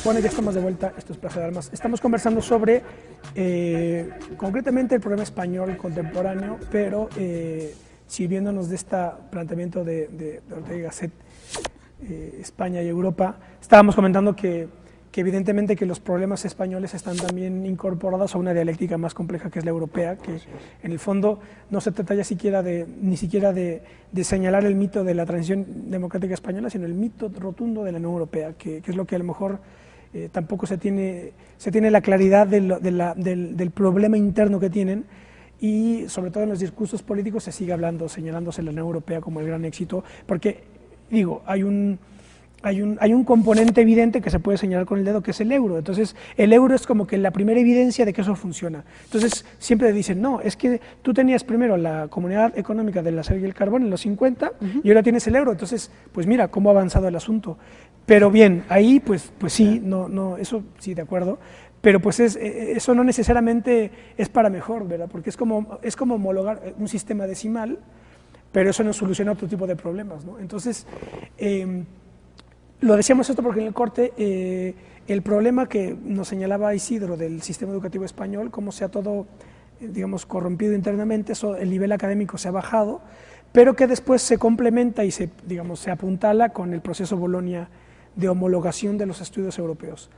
Bueno, ya estamos de vuelta, esto es Plaza de Armas. Estamos conversando sobre, concretamente, el problema español contemporáneo, pero sirviéndonos de este planteamiento de Ortega y Gasset, España y Europa. Estábamos comentando que evidentemente que los problemas españoles están también incorporados a una dialéctica más compleja que es la europea, que en el fondo no se trata ya ni siquiera de señalar el mito de la transición democrática española, sino el mito rotundo de la Unión Europea, que es lo que a lo mejor tampoco se tiene la claridad del problema interno que tienen, y sobre todo en los discursos políticos se sigue hablando, señalándose la Unión Europea como el gran éxito, porque, digo, hay un componente evidente que se puede señalar con el dedo, que es el euro. Entonces, el euro es como que la primera evidencia de que eso funciona. Entonces, siempre dicen, no, es que tú tenías primero la Comunidad Económica del Acero y el Carbón en los 50 y ahora tienes el euro. Entonces, pues mira cómo ha avanzado el asunto. Pero bien, ahí, pues sí, no, eso sí, de acuerdo. Pero pues eso no necesariamente es para mejor, ¿verdad? Porque es como homologar un sistema decimal, pero eso no soluciona otro tipo de problemas, ¿no? Entonces, lo decíamos esto porque en el corte, el problema que nos señalaba Isidro del sistema educativo español, cómo se ha todo, digamos, corrompido internamente, el nivel académico se ha bajado, pero que después se complementa y se apuntala con el proceso Bolonia de homologación de los estudios europeos.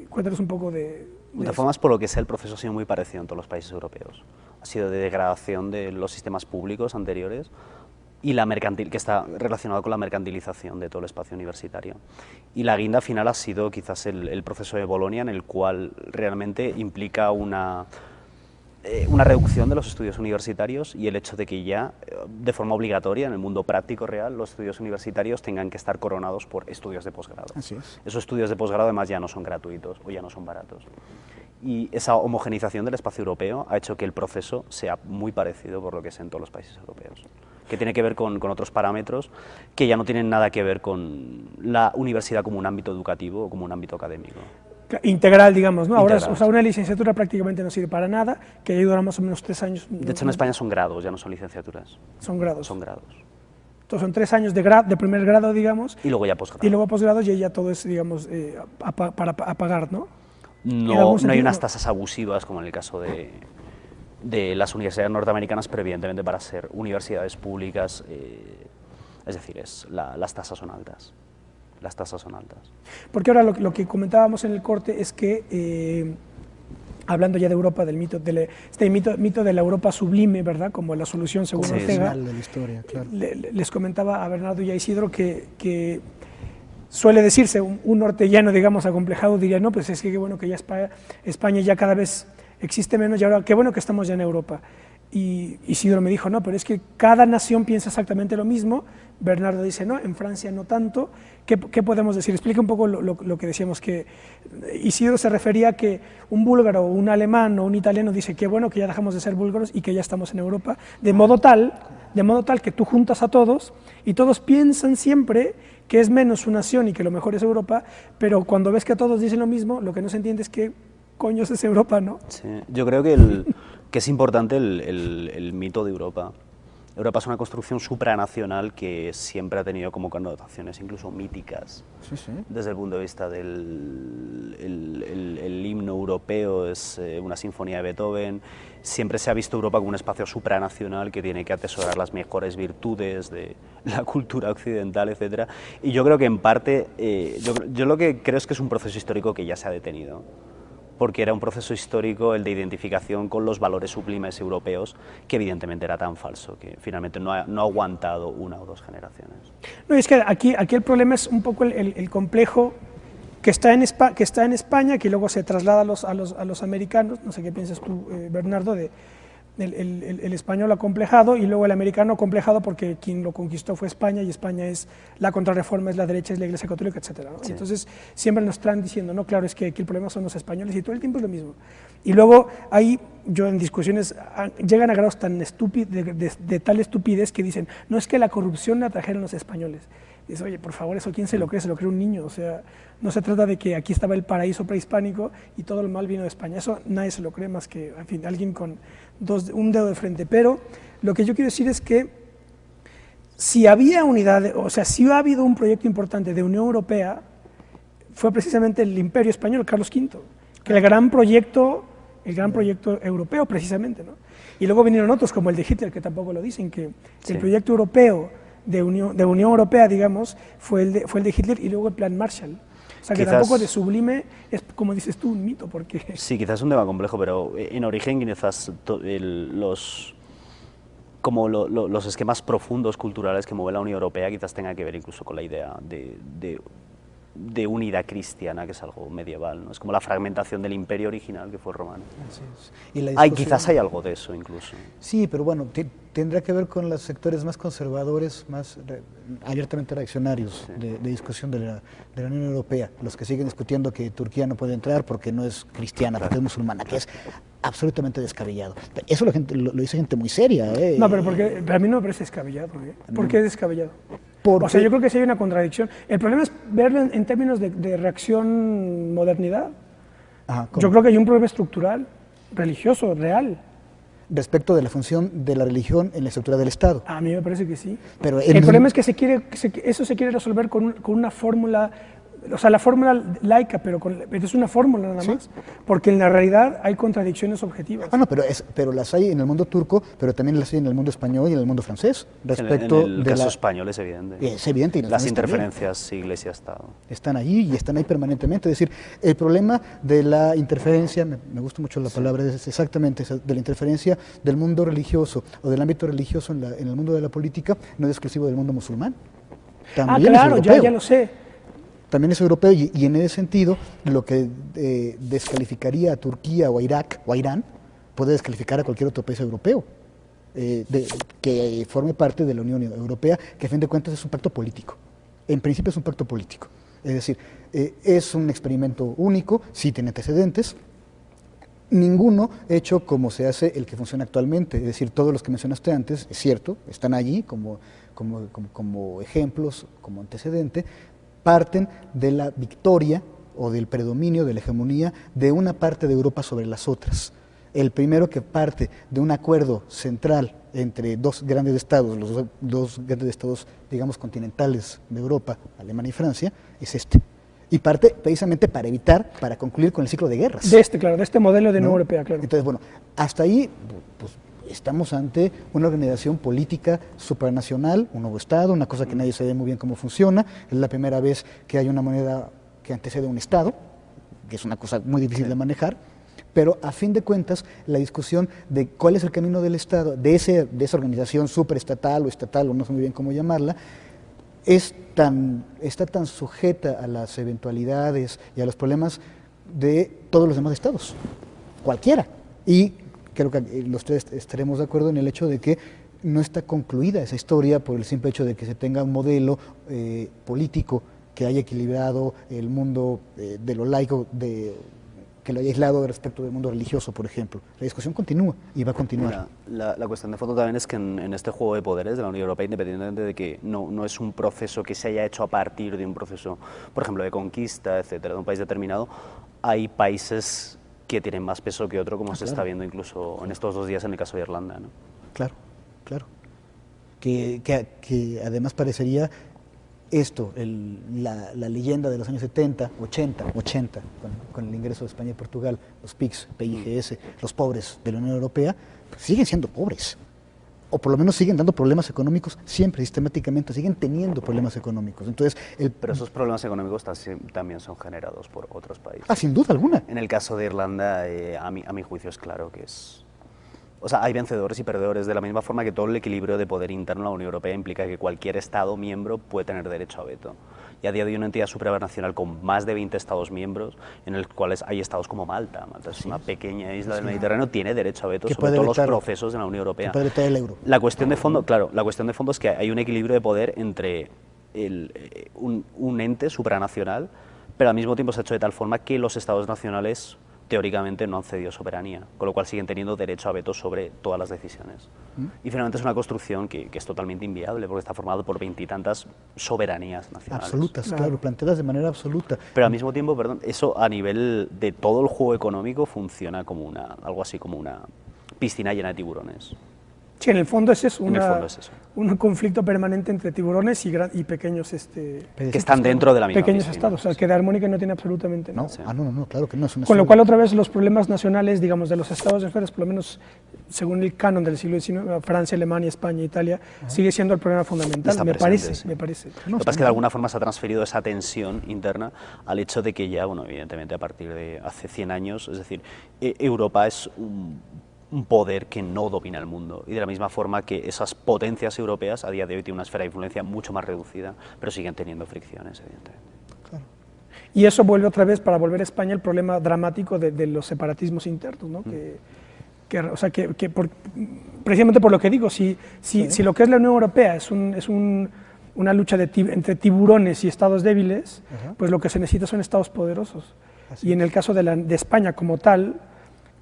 Cuéntanos un poco de todas formas, por lo que sé, el proceso ha sido muy parecido en todos los países europeos. Ha sido de degradación de los sistemas públicos anteriores y que está relacionado con la mercantilización de todo el espacio universitario. Y la guinda final ha sido quizás el proceso de Bolonia, en el cual realmente implica una reducción de los estudios universitarios y el hecho de que ya, de forma obligatoria, en el mundo práctico real, los estudios universitarios tengan que estar coronados por estudios de posgrado. Así es. Esos estudios de posgrado además ya no son gratuitos o ya no son baratos. Y esa homogenización del espacio europeo ha hecho que el proceso sea muy parecido, por lo que sé, en todos los países europeos, que tiene que ver con otros parámetros que ya no tienen nada que ver con la universidad como un ámbito educativo o como un ámbito académico. Integral, digamos, ¿no? Ahora, Integral. o sea, una licenciatura prácticamente no sirve para nada, que ya dura más o menos 3 años. De hecho, en España son grados, ya no son licenciaturas. Son grados. Son grados. Entonces son 3 años de primer grado, digamos. Y luego ya posgrado. Y luego posgrado y ya todo es, digamos, para pagar, ¿no? No hay unas tasas abusivas como en el caso de las universidades norteamericanas, pero evidentemente para ser universidades públicas, es decir, las tasas son altas. Las tasas son altas. Porque ahora lo que comentábamos en el corte es que, hablando ya de Europa, del mito de la Europa sublime, ¿verdad? Como la solución según Como Ortega, de la historia, claro. les comentaba a Bernardo y a Isidro que suele decirse, un norteñano, digamos, acomplejado, diría, no, pues es que qué bueno que ya España ya cada vez existe menos y ahora qué bueno que estamos ya en Europa. Y Isidro me dijo, no, pero es que cada nación piensa exactamente lo mismo. Bernardo dice, no, en Francia no tanto. ¿Qué podemos decir? Explica un poco lo que decíamos, que Isidro se refería a que un búlgaro, un alemán o un italiano dice, qué bueno que ya dejamos de ser búlgaros y que ya estamos en Europa, de modo tal que tú juntas a todos y todos piensan siempre que es menos su nación y que lo mejor es Europa, pero cuando ves que todos dicen lo mismo, lo que no se entiende es qué coño es Europa, ¿no? Sí, yo creo que es importante el mito de Europa. Europa es una construcción supranacional que siempre ha tenido como connotaciones incluso míticas. Sí, sí. Desde el punto de vista del el himno europeo, es una sinfonía de Beethoven. Siempre se ha visto Europa como un espacio supranacional que tiene que atesorar las mejores virtudes de la cultura occidental, etc. Y yo creo que en parte, yo lo que creo es que es un proceso histórico que ya se ha detenido. porque era un proceso histórico el de identificación con los valores sublimes europeos, que evidentemente era tan falso, que finalmente no ha aguantado una o dos generaciones. No, es que aquí el problema es un poco el complejo que está en España, que luego se traslada a los americanos. No sé qué piensas tú, Bernardo, de el español acomplejado y luego el americano acomplejado porque quien lo conquistó fue España, y España es la contrarreforma, es la derecha, es la Iglesia Católica, etcétera, ¿no? Sí. Entonces siempre nos están diciendo, no, claro, es que aquí el problema son los españoles, y todo el tiempo es lo mismo. Y luego ahí, yo en discusiones, llegan a grados tan estúpidos, de tal estupidez, que dicen, no, es que la corrupción la trajeron los españoles. Y dices, oye, por favor, ¿eso quién se lo cree? Se lo cree un niño. O sea, no se trata de que aquí estaba el paraíso prehispánico y todo el mal vino de España. Eso nadie se lo cree más que, en fin, alguien con un dedo de frente. Pero lo que yo quiero decir es que si había unidad, o sea, si ha habido un proyecto importante de Unión Europea, fue precisamente el Imperio Español, Carlos V, que el gran proyecto europeo, precisamente, ¿no? Y luego vinieron otros, como el de Hitler, que tampoco lo dicen, que Sí. el proyecto europeo de Unión Europea, digamos, fue el de Hitler, y luego el Plan Marshall. O sea, que Quizás, tampoco de sublime es, como dices tú, un mito, porque... sí, quizás es un tema complejo, pero en origen quizás los esquemas profundos culturales que mueve la Unión Europea quizás tenga que ver incluso con la idea de unidad cristiana, que es algo medieval, ¿no? Es como la fragmentación del imperio original, que fue romano. Así es. Y la discusión- Quizás hay algo de eso incluso. Sí, pero bueno, tendrá que ver con los sectores más conservadores, más abiertamente reaccionarios de discusión de la Unión Europea, los que siguen discutiendo que Turquía no puede entrar porque no es cristiana, porque es musulmana, que es absolutamente descabellado. Eso lo dice gente muy seria. No, pero a mí no me parece descabellado. ¿Por qué es descabellado? Porque- O sea, yo creo que sí hay una contradicción. El problema es verlo en términos de reacción modernidad. Ajá, ¿cómo? Yo creo que hay un problema estructural, religioso, real. Respecto de la función de la religión en la estructura del Estado. A mí me parece que sí. Pero El problema es que eso se quiere resolver con una fórmula, o sea, la fórmula laica, pero es una fórmula nada más, porque en la realidad hay contradicciones objetivas. Ah, no, pero las hay en el mundo turco, pero también las hay en el mundo español y en el mundo francés. Respecto en el de caso la... español es evidente. Es evidente. Y en el Las francés también. interferencias Iglesia-Estado. Están allí y están ahí permanentemente. Es decir, el problema de la interferencia, me gusta mucho la palabra, es exactamente esa, de la interferencia del mundo religioso o del ámbito religioso en el mundo de la política, no es exclusivo del mundo musulmán. También Claro, es europeo. ya lo sé. También es europeo y en ese sentido lo que descalificaría a Turquía o a Irak o a Irán puede descalificar a cualquier otro país europeo que forme parte de la Unión Europea, que a fin de cuentas es un pacto político. En principio es un pacto político. Es decir, es un experimento único, sí tiene antecedentes, ninguno hecho como se hace el que funciona actualmente. Es decir, todos los que mencionaste antes, es cierto, están allí como ejemplos, como antecedente, parten de la victoria o del predominio, de la hegemonía de una parte de Europa sobre las otras. El primero que parte de un acuerdo central entre dos grandes estados, los dos grandes estados, digamos, continentales de Europa, Alemania y Francia, es este. Y parte precisamente para concluir con el ciclo de guerras. De este modelo de ¿no? Unión Europea, claro. Entonces, bueno, hasta ahí pues, estamos ante una organización política supranacional, un nuevo Estado, una cosa que nadie sabe muy bien cómo funciona. Es la primera vez que hay una moneda que antecede a un Estado, que es una cosa muy difícil de manejar. Pero a fin de cuentas, la discusión de cuál es el camino del Estado, de esa organización superestatal o estatal, o no sé muy bien cómo llamarla, está tan sujeta a las eventualidades y a los problemas de todos los demás estados, cualquiera. Y creo que los tres estaremos de acuerdo en el hecho de que no está concluida esa historia por el simple hecho de que se tenga un modelo político que haya equilibrado el mundo de lo laico, que lo haya aislado respecto del mundo religioso, por ejemplo. La discusión continúa y va a continuar. La cuestión de fondo también es que en este juego de poderes de la Unión Europea, independientemente de que no es un proceso que se haya hecho a partir de un proceso, por ejemplo, de conquista, etcétera, de un país determinado, hay países que tienen más peso que otro, como se está viendo incluso en estos 2 días en el caso de Irlanda, ¿no? Claro, claro. Que además parecería esto, la leyenda de los años 70, 80, con el ingreso de España y Portugal, los PIGS, los pobres de la Unión Europea, pues siguen siendo pobres. o por lo menos siguen dando problemas económicos siempre, sistemáticamente, siguen teniendo problemas económicos. Entonces, pero esos problemas económicos también son generados por otros países. Sin duda alguna. En el caso de Irlanda, a mi juicio es claro que es... O sea, hay vencedores y perdedores, de la misma forma que todo el equilibrio de poder interno de la Unión Europea implica que cualquier Estado miembro puede tener derecho a veto. Y a día de hoy una entidad supranacional con más de 20 Estados miembros, en los cuales hay estados como Malta. Malta es una pequeña isla del Mediterráneo, tiene derecho a veto sobre todos los procesos de la Unión Europea. Que puede vetar el euro. La cuestión de fondo, claro, la cuestión de fondo es que hay un equilibrio de poder entre un ente supranacional, pero al mismo tiempo se ha hecho de tal forma que los Estados nacionales teóricamente no han cedido soberanía, con lo cual siguen teniendo derecho a veto sobre todas las decisiones. Y finalmente es una construcción que es totalmente inviable, porque está formado por 20 y tantas soberanías nacionales. Absolutas, claro, planteadas de manera absoluta. Pero al mismo tiempo, perdón, eso a nivel de todo el juego económico funciona como algo así como una piscina llena de tiburones. Sí, en el fondo es eso, un conflicto permanente entre tiburones y pequeños que están dentro de la misma pequeños piscina. estados, o sea, que de armónica no tiene absolutamente nada. No, claro que no. Con lo cual, otra vez, los problemas nacionales, digamos, de los estados nacionales, por lo menos según el canon del siglo XIX, Francia, Alemania, España, Italia, sigue siendo el problema fundamental, me parece. Lo que pasa es que de alguna forma se ha transferido esa tensión interna al hecho de que ya, bueno, evidentemente a partir de hace 100 años, es decir, Europa es un poder que no domina el mundo, y de la misma forma que esas potencias europeas a día de hoy tienen una esfera de influencia mucho más reducida, pero siguen teniendo fricciones, evidentemente. Claro. Y eso vuelve otra vez, para volver a España, el problema dramático de los separatismos internos, ¿no? Precisamente por lo que digo, si lo que es la Unión Europea es una lucha entre tiburones y estados débiles, pues lo que se necesita son estados poderosos. Y en el caso de España como tal,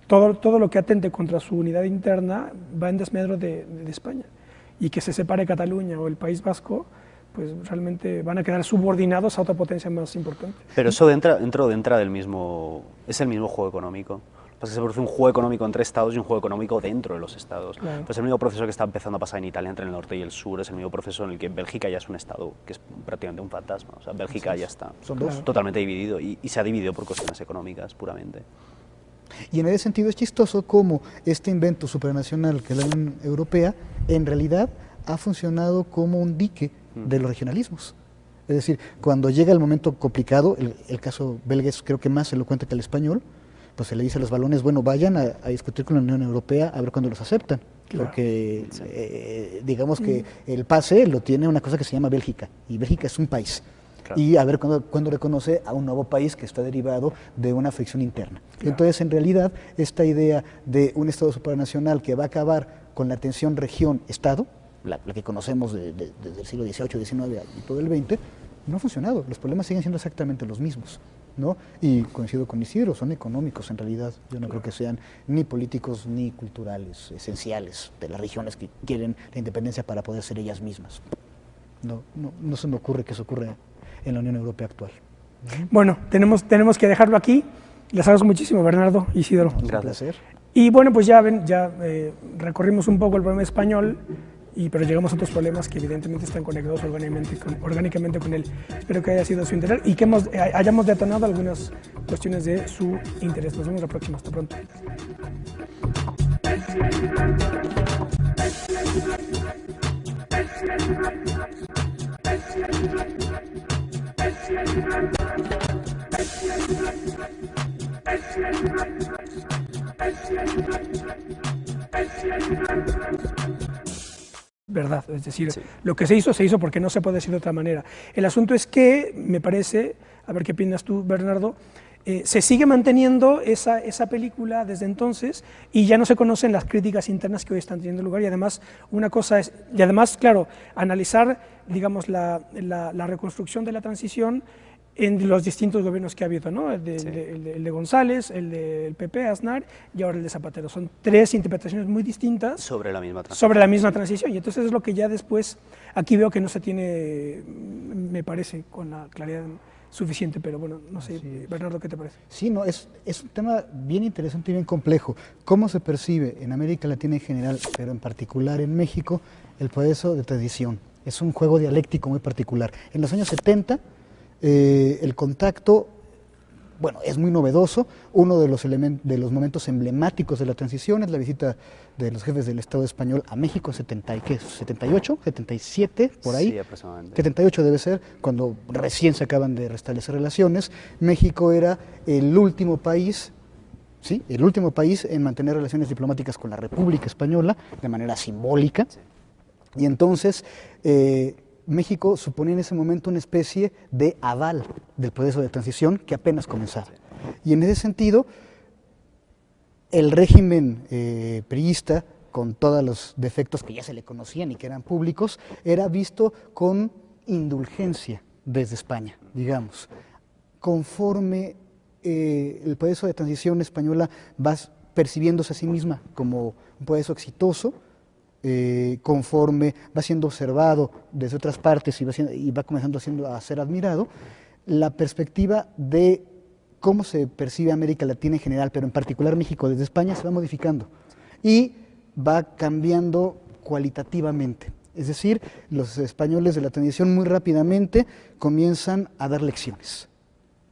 todo lo que atente contra su unidad interna va en desmedro de España. Y que se separe Cataluña o el País Vasco, pues realmente van a quedar subordinados a otra potencia más importante. Pero eso entra del mismo... es el mismo juego económico. Lo que pasa es que se produce un juego económico entre estados y un juego económico dentro de los estados. Claro. Pues el mismo proceso que está empezando a pasar en Italia entre el norte y el sur, es el mismo proceso en el que Bélgica ya es un estado que es prácticamente un fantasma. O sea, Bélgica ya está totalmente dividido y se ha dividido por cuestiones económicas puramente. Y en ese sentido es chistoso cómo este invento supranacional que es la Unión Europea en realidad ha funcionado como un dique de los regionalismos. Es decir, cuando llega el momento complicado, el caso belga es creo que más elocuente que el español, pues se le dice a los balones, bueno, vayan a discutir con la Unión Europea a ver cuándo los aceptan. Claro. Porque digamos que el pase lo tiene una cosa que se llama Bélgica, y Bélgica es un país. Claro. Y a ver cuándo reconoce a un nuevo país que está derivado de una fricción interna. Claro. Entonces, en realidad, esta idea de un Estado supranacional que va a acabar con la tensión región-Estado, la que conocemos desde el siglo XVIII, XIX y todo el XX, no ha funcionado. Los problemas siguen siendo exactamente los mismos, ¿no? Y coincido con Isidro, son económicos en realidad. Yo no creo que sean ni políticos ni culturales esenciales de las regiones que quieren la independencia para poder ser ellas mismas. No se me ocurre que eso ocurra en la Unión Europea actual. Bueno, tenemos que dejarlo aquí. Les agradezco muchísimo, Bernardo, Isidro. Un placer. Y bueno, pues ya ven, recorrimos un poco el problema español, pero llegamos a otros problemas que evidentemente están conectados orgánicamente con él. Espero que haya sido de su interés y que hayamos detonado algunas cuestiones de su interés. Nos vemos la próxima. Hasta pronto. ¿Verdad? Es decir, sí. Lo que se hizo porque no se puede decir de otra manera. El asunto es que, me parece, a ver qué opinas tú, Bernardo, se sigue manteniendo esa película desde entonces y ya no se conocen las críticas internas que hoy están teniendo lugar, y además una cosa es, claro, analizar, digamos, la reconstrucción de la transición en los distintos gobiernos que ha habido, ¿no? El de González, el del PP, Aznar, y ahora el de Zapatero. Son tres interpretaciones muy distintas sobre la misma transición. Y entonces es lo que ya después, aquí veo que no se tiene, me parece, con la claridad suficiente, pero bueno, no sé, sí. Bernardo, ¿qué te parece? Sí, no, es un tema bien interesante y bien complejo. ¿Cómo se percibe en América Latina en general, pero en particular en México, el proceso de tradición? Es un juego dialéctico muy particular. En los años 70, el contacto bueno, es muy novedoso. Uno de los momentos emblemáticos de la transición es la visita de los jefes del Estado español a México, 78, 77, por ahí. Sí, aproximadamente. 78 debe ser, cuando recién se acaban de restablecer relaciones. México era el último país, ¿sí?, el último país en mantener relaciones diplomáticas con la República Española de manera simbólica. Sí. Y entonces México suponía en ese momento una especie de aval del proceso de transición que apenas comenzaba. Y en ese sentido, el régimen priista, con todos los defectos que ya se le conocían y que eran públicos, era visto con indulgencia desde España, digamos. Conforme el proceso de transición española va percibiéndose a sí misma como un proceso exitoso, conforme va siendo observado desde otras partes y va comenzando a ser admirado, la perspectiva de cómo se percibe América Latina en general, pero en particular México desde España, se va modificando y va cambiando cualitativamente. Es decir, los españoles de la transición muy rápidamente comienzan a dar lecciones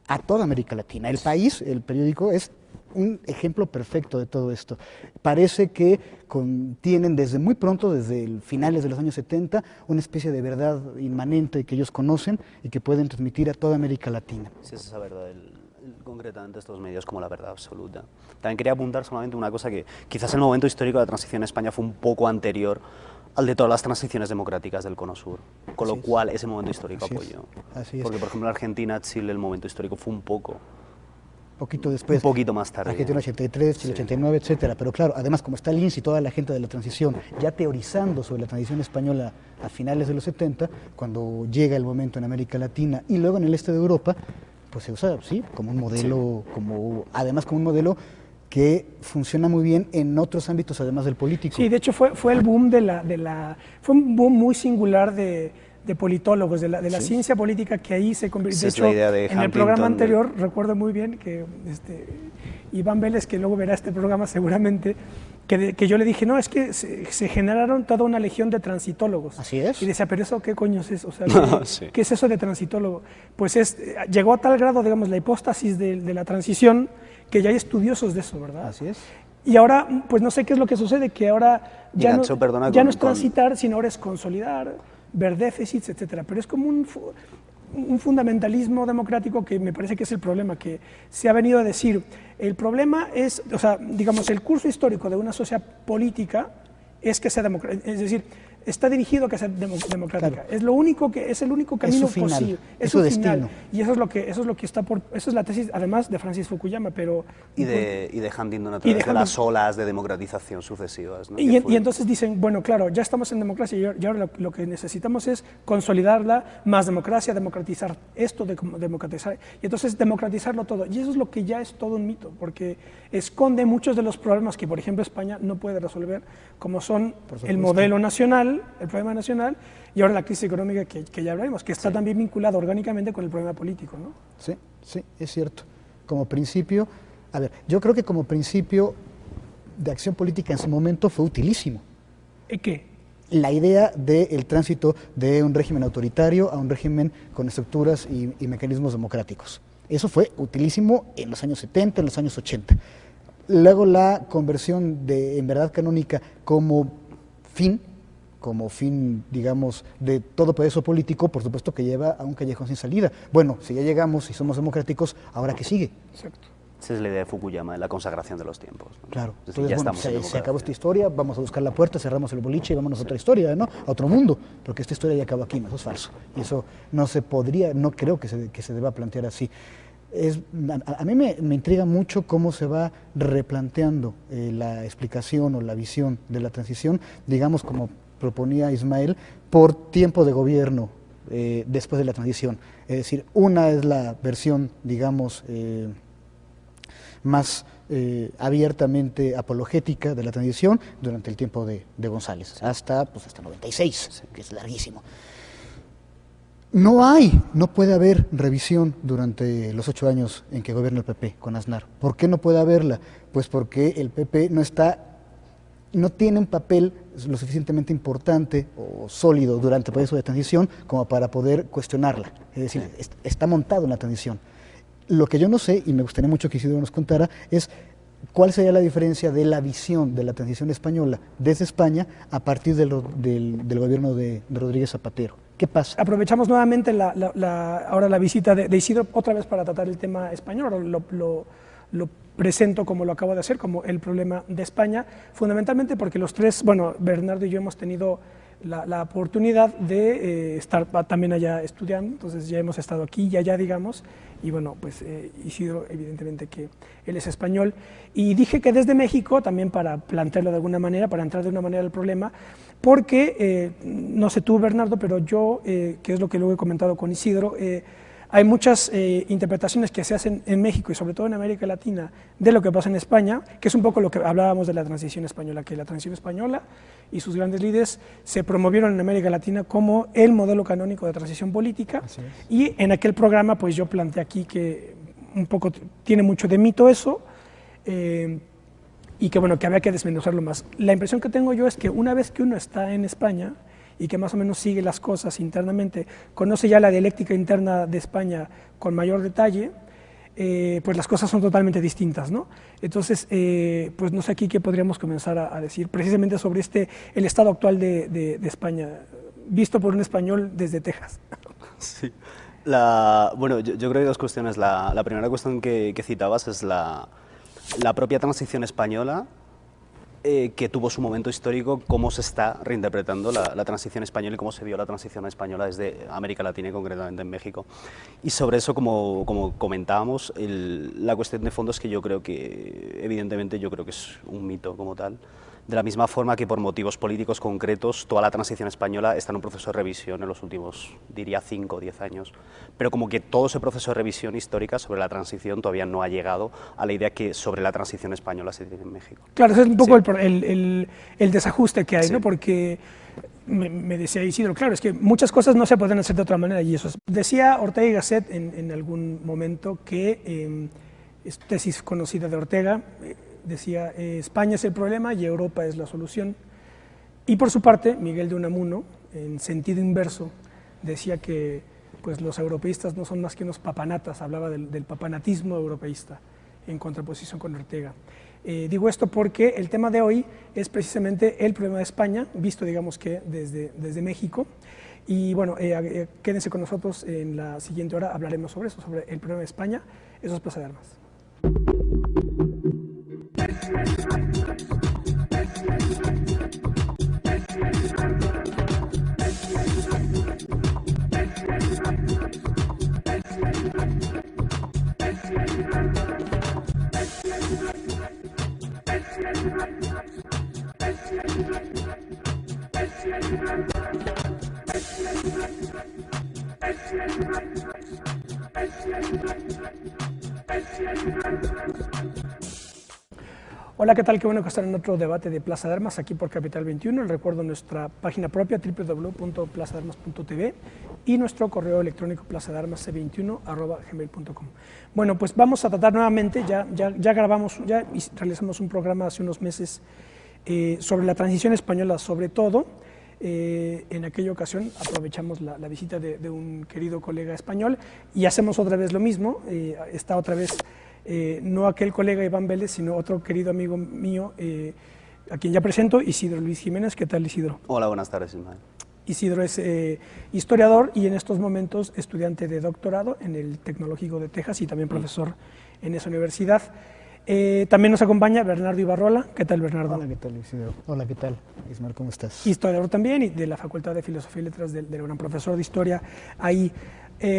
a toda América Latina. El País, el periódico, es un ejemplo perfecto de todo esto. Parece que tienen desde muy pronto, desde finales de los años 70, una especie de verdad inmanente que ellos conocen y que pueden transmitir a toda América Latina. Sí, es esa verdad, concretamente estos medios como la verdad absoluta. También quería apuntar solamente una cosa, que quizás el momento histórico de la transición en España fue un poco anterior al de todas las transiciones democráticas del Cono Sur, con lo cual ese momento histórico apoyó. Así es. Porque, por ejemplo, en Argentina, Chile, el momento histórico fue un Poquito después. Un poquito más tarde. Argentina 83, Chile 89, etcétera. Pero claro, además, como está Linz y toda la gente de la transición ya teorizando sobre la transición española a finales de los 70, cuando llega el momento en América Latina y luego en el este de Europa, pues se usa, sí, como un modelo, además como un modelo que funciona muy bien en otros ámbitos además del político. Sí, de hecho fue el boom fue un boom muy singular de politólogos, de la ciencia política, que ahí se convirtió. De hecho, en el programa anterior, recuerdo muy bien que Iván Vélez, que luego verá este programa seguramente, que yo le dije, no, es que se generaron toda una legión de transitólogos. Así es. Y decía, pero ¿eso qué coño es eso? O sea, sí. ¿qué es eso de transitólogo? Pues llegó a tal grado, digamos, la hipóstasis de la transición, que ya hay estudiosos de eso, ¿verdad? Así es. Y ahora, pues no sé qué es lo que sucede, que ahora ya no es transitar, sino ahora es consolidar, ver déficits, etcétera. Pero es como un fundamentalismo democrático que me parece que es el problema, que se ha venido a decir. El problema es, o sea, digamos, el curso histórico de una sociedad política es que sea democrática, es decir, está dirigido a que sea democrática. Claro. Es el único camino posible. Es su destino. Y eso es lo que está eso es la tesis, además, de Francis Fukuyama, pero... Y de Huntington a través de las olas de democratización sucesivas, ¿no? Y entonces dicen, bueno, claro, ya estamos en democracia y ahora lo que necesitamos es consolidarla, más democracia, democratizar esto, democratizar, y entonces democratizarlo todo. Y eso es lo que ya es todo un mito, porque esconde muchos de los problemas que, por ejemplo, España no puede resolver, como son el modelo nacional, el problema nacional, y ahora la crisis económica que ya hablaremos, que está también vinculada orgánicamente con el problema político, ¿no? Sí, sí, es cierto. Como principio, a ver, yo creo que como principio de acción política en su momento fue utilísimo. ¿Qué? La idea del tránsito de un régimen autoritario a un régimen con estructuras y mecanismos democráticos. Eso fue utilísimo en los años 70, en los años 80. Luego la conversión en verdad canónica como fin, digamos, de todo proceso político, por supuesto que lleva a un callejón sin salida. Bueno, si ya llegamos y somos democráticos, ¿ahora qué sigue? Exacto. Esa es la idea de Fukuyama, de la consagración de los tiempos, ¿no? Claro. Es decir, entonces, bueno, se acabó esta historia, vamos a buscar la puerta, cerramos el boliche y vámonos a otra historia, ¿no? A otro mundo, porque esta historia ya acabó aquí, eso es falso. Y eso no se podría, no creo que se deba plantear así. A mí me intriga mucho cómo se va replanteando la explicación o la visión de la transición, digamos, como proponía Ismael, por tiempo de gobierno después de la transición. Es decir, una es la versión, digamos, más abiertamente apologética de la transición durante el tiempo de González, hasta 96, que es larguísimo. No puede haber revisión durante los 8 años en que gobierna el PP con Aznar. ¿Por qué no puede haberla? Pues porque el PP no tiene un papel lo suficientemente importante o sólido durante el proceso de transición como para poder cuestionarla. Es decir, está montado en la transición. Lo que yo no sé, y me gustaría mucho que Isidro nos contara, es cuál sería la diferencia de la visión de la transición española desde España a partir del gobierno de Rodríguez Zapatero. ¿Qué pasa? Aprovechamos nuevamente ahora la visita de Isidro otra vez para tratar el tema español. Lo presento como lo acabo de hacer, como el problema de España, fundamentalmente porque los tres, bueno, Bernardo y yo hemos tenido la oportunidad de estar también allá estudiando, entonces ya hemos estado aquí y allá, digamos, y bueno, pues Isidro, evidentemente que él es español, y dije que desde México, también para plantearlo de alguna manera, para entrar de una manera al problema, porque, no sé tú, Bernardo, pero yo, que es lo que luego he comentado con Isidro, hay muchas interpretaciones que se hacen en México y sobre todo en América Latina de lo que pasa en España, que es un poco lo que hablábamos de la transición española, que la transición española y sus grandes líderes se promovieron en América Latina como el modelo canónico de transición política. Y en aquel programa pues yo planteé aquí que un poco tiene mucho de mito eso, y que bueno, que había que desmenuzarlo más. La impresión que tengo yo es que una vez que uno está en España y que más o menos sigue las cosas internamente, conoce ya la dialéctica interna de España con mayor detalle, pues las cosas son totalmente distintas, ¿no? Entonces, pues no sé aquí qué podríamos comenzar a decir precisamente sobre el estado actual de España, visto por un español desde Texas. Sí. Bueno, yo creo que hay dos cuestiones. La primera cuestión que citabas es la propia transición española, que tuvo su momento histórico, cómo se está reinterpretando la transición española y cómo se vio la transición española desde América Latina y concretamente en México. Y sobre eso, como comentábamos, la cuestión de fondo es que yo creo que, evidentemente, yo creo que es un mito como tal. De la misma forma que por motivos políticos concretos, toda la transición española está en un proceso de revisión en los últimos, diría, 5 o 10 años. Pero como que todo ese proceso de revisión histórica sobre la transición todavía no ha llegado a la idea que sobre la transición española se tiene en México. Claro, ese es un poco sí. el desajuste que hay, sí, ¿no? Porque me decía Isidro, claro, es que muchas cosas no se pueden hacer de otra manera y eso es. Decía Ortega y Gasset en algún momento que, es tesis conocida de Ortega, decía, España es el problema y Europa es la solución. Y por su parte, Miguel de Unamuno, en sentido inverso, decía que pues, los europeístas no son más que unos papanatas, hablaba del papanatismo europeísta, en contraposición con Ortega. Digo esto porque el tema de hoy es precisamente el problema de España, visto digamos que desde México. Y bueno, quédense con nosotros en la siguiente hora, hablaremos sobre eso, sobre el problema de España. Eso es Plaza de Armas. Hola, ¿qué tal? Qué bueno que están en otro debate de Plaza de Armas aquí por Capital 21. Les recuerdo nuestra página propia www.plazadearmas.tv y nuestro correo electrónico plazadearmas21@gmail.com. Bueno, pues vamos a tratar nuevamente, ya realizamos un programa hace unos meses sobre la transición española sobre todo. En aquella ocasión aprovechamos la visita de un querido colega español y hacemos otra vez lo mismo, está otra vez no aquel colega Iván Vélez, sino otro querido amigo mío, a quien ya presento, Isidro Luis Jiménez. ¿Qué tal, Isidro? Hola, buenas tardes, Ismael. Isidro es historiador y en estos momentos estudiante de doctorado en el Tecnológico de Texas y también profesor en esa universidad. También nos acompaña Bernardo Ibarrola. ¿Qué tal, Bernardo? Hola, ¿qué tal, Isidro? Hola, ¿qué tal? Ismael, ¿cómo estás? Historiador también y de la Facultad de Filosofía y Letras del gran profesor de Historia ahí.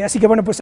Así que bueno, pues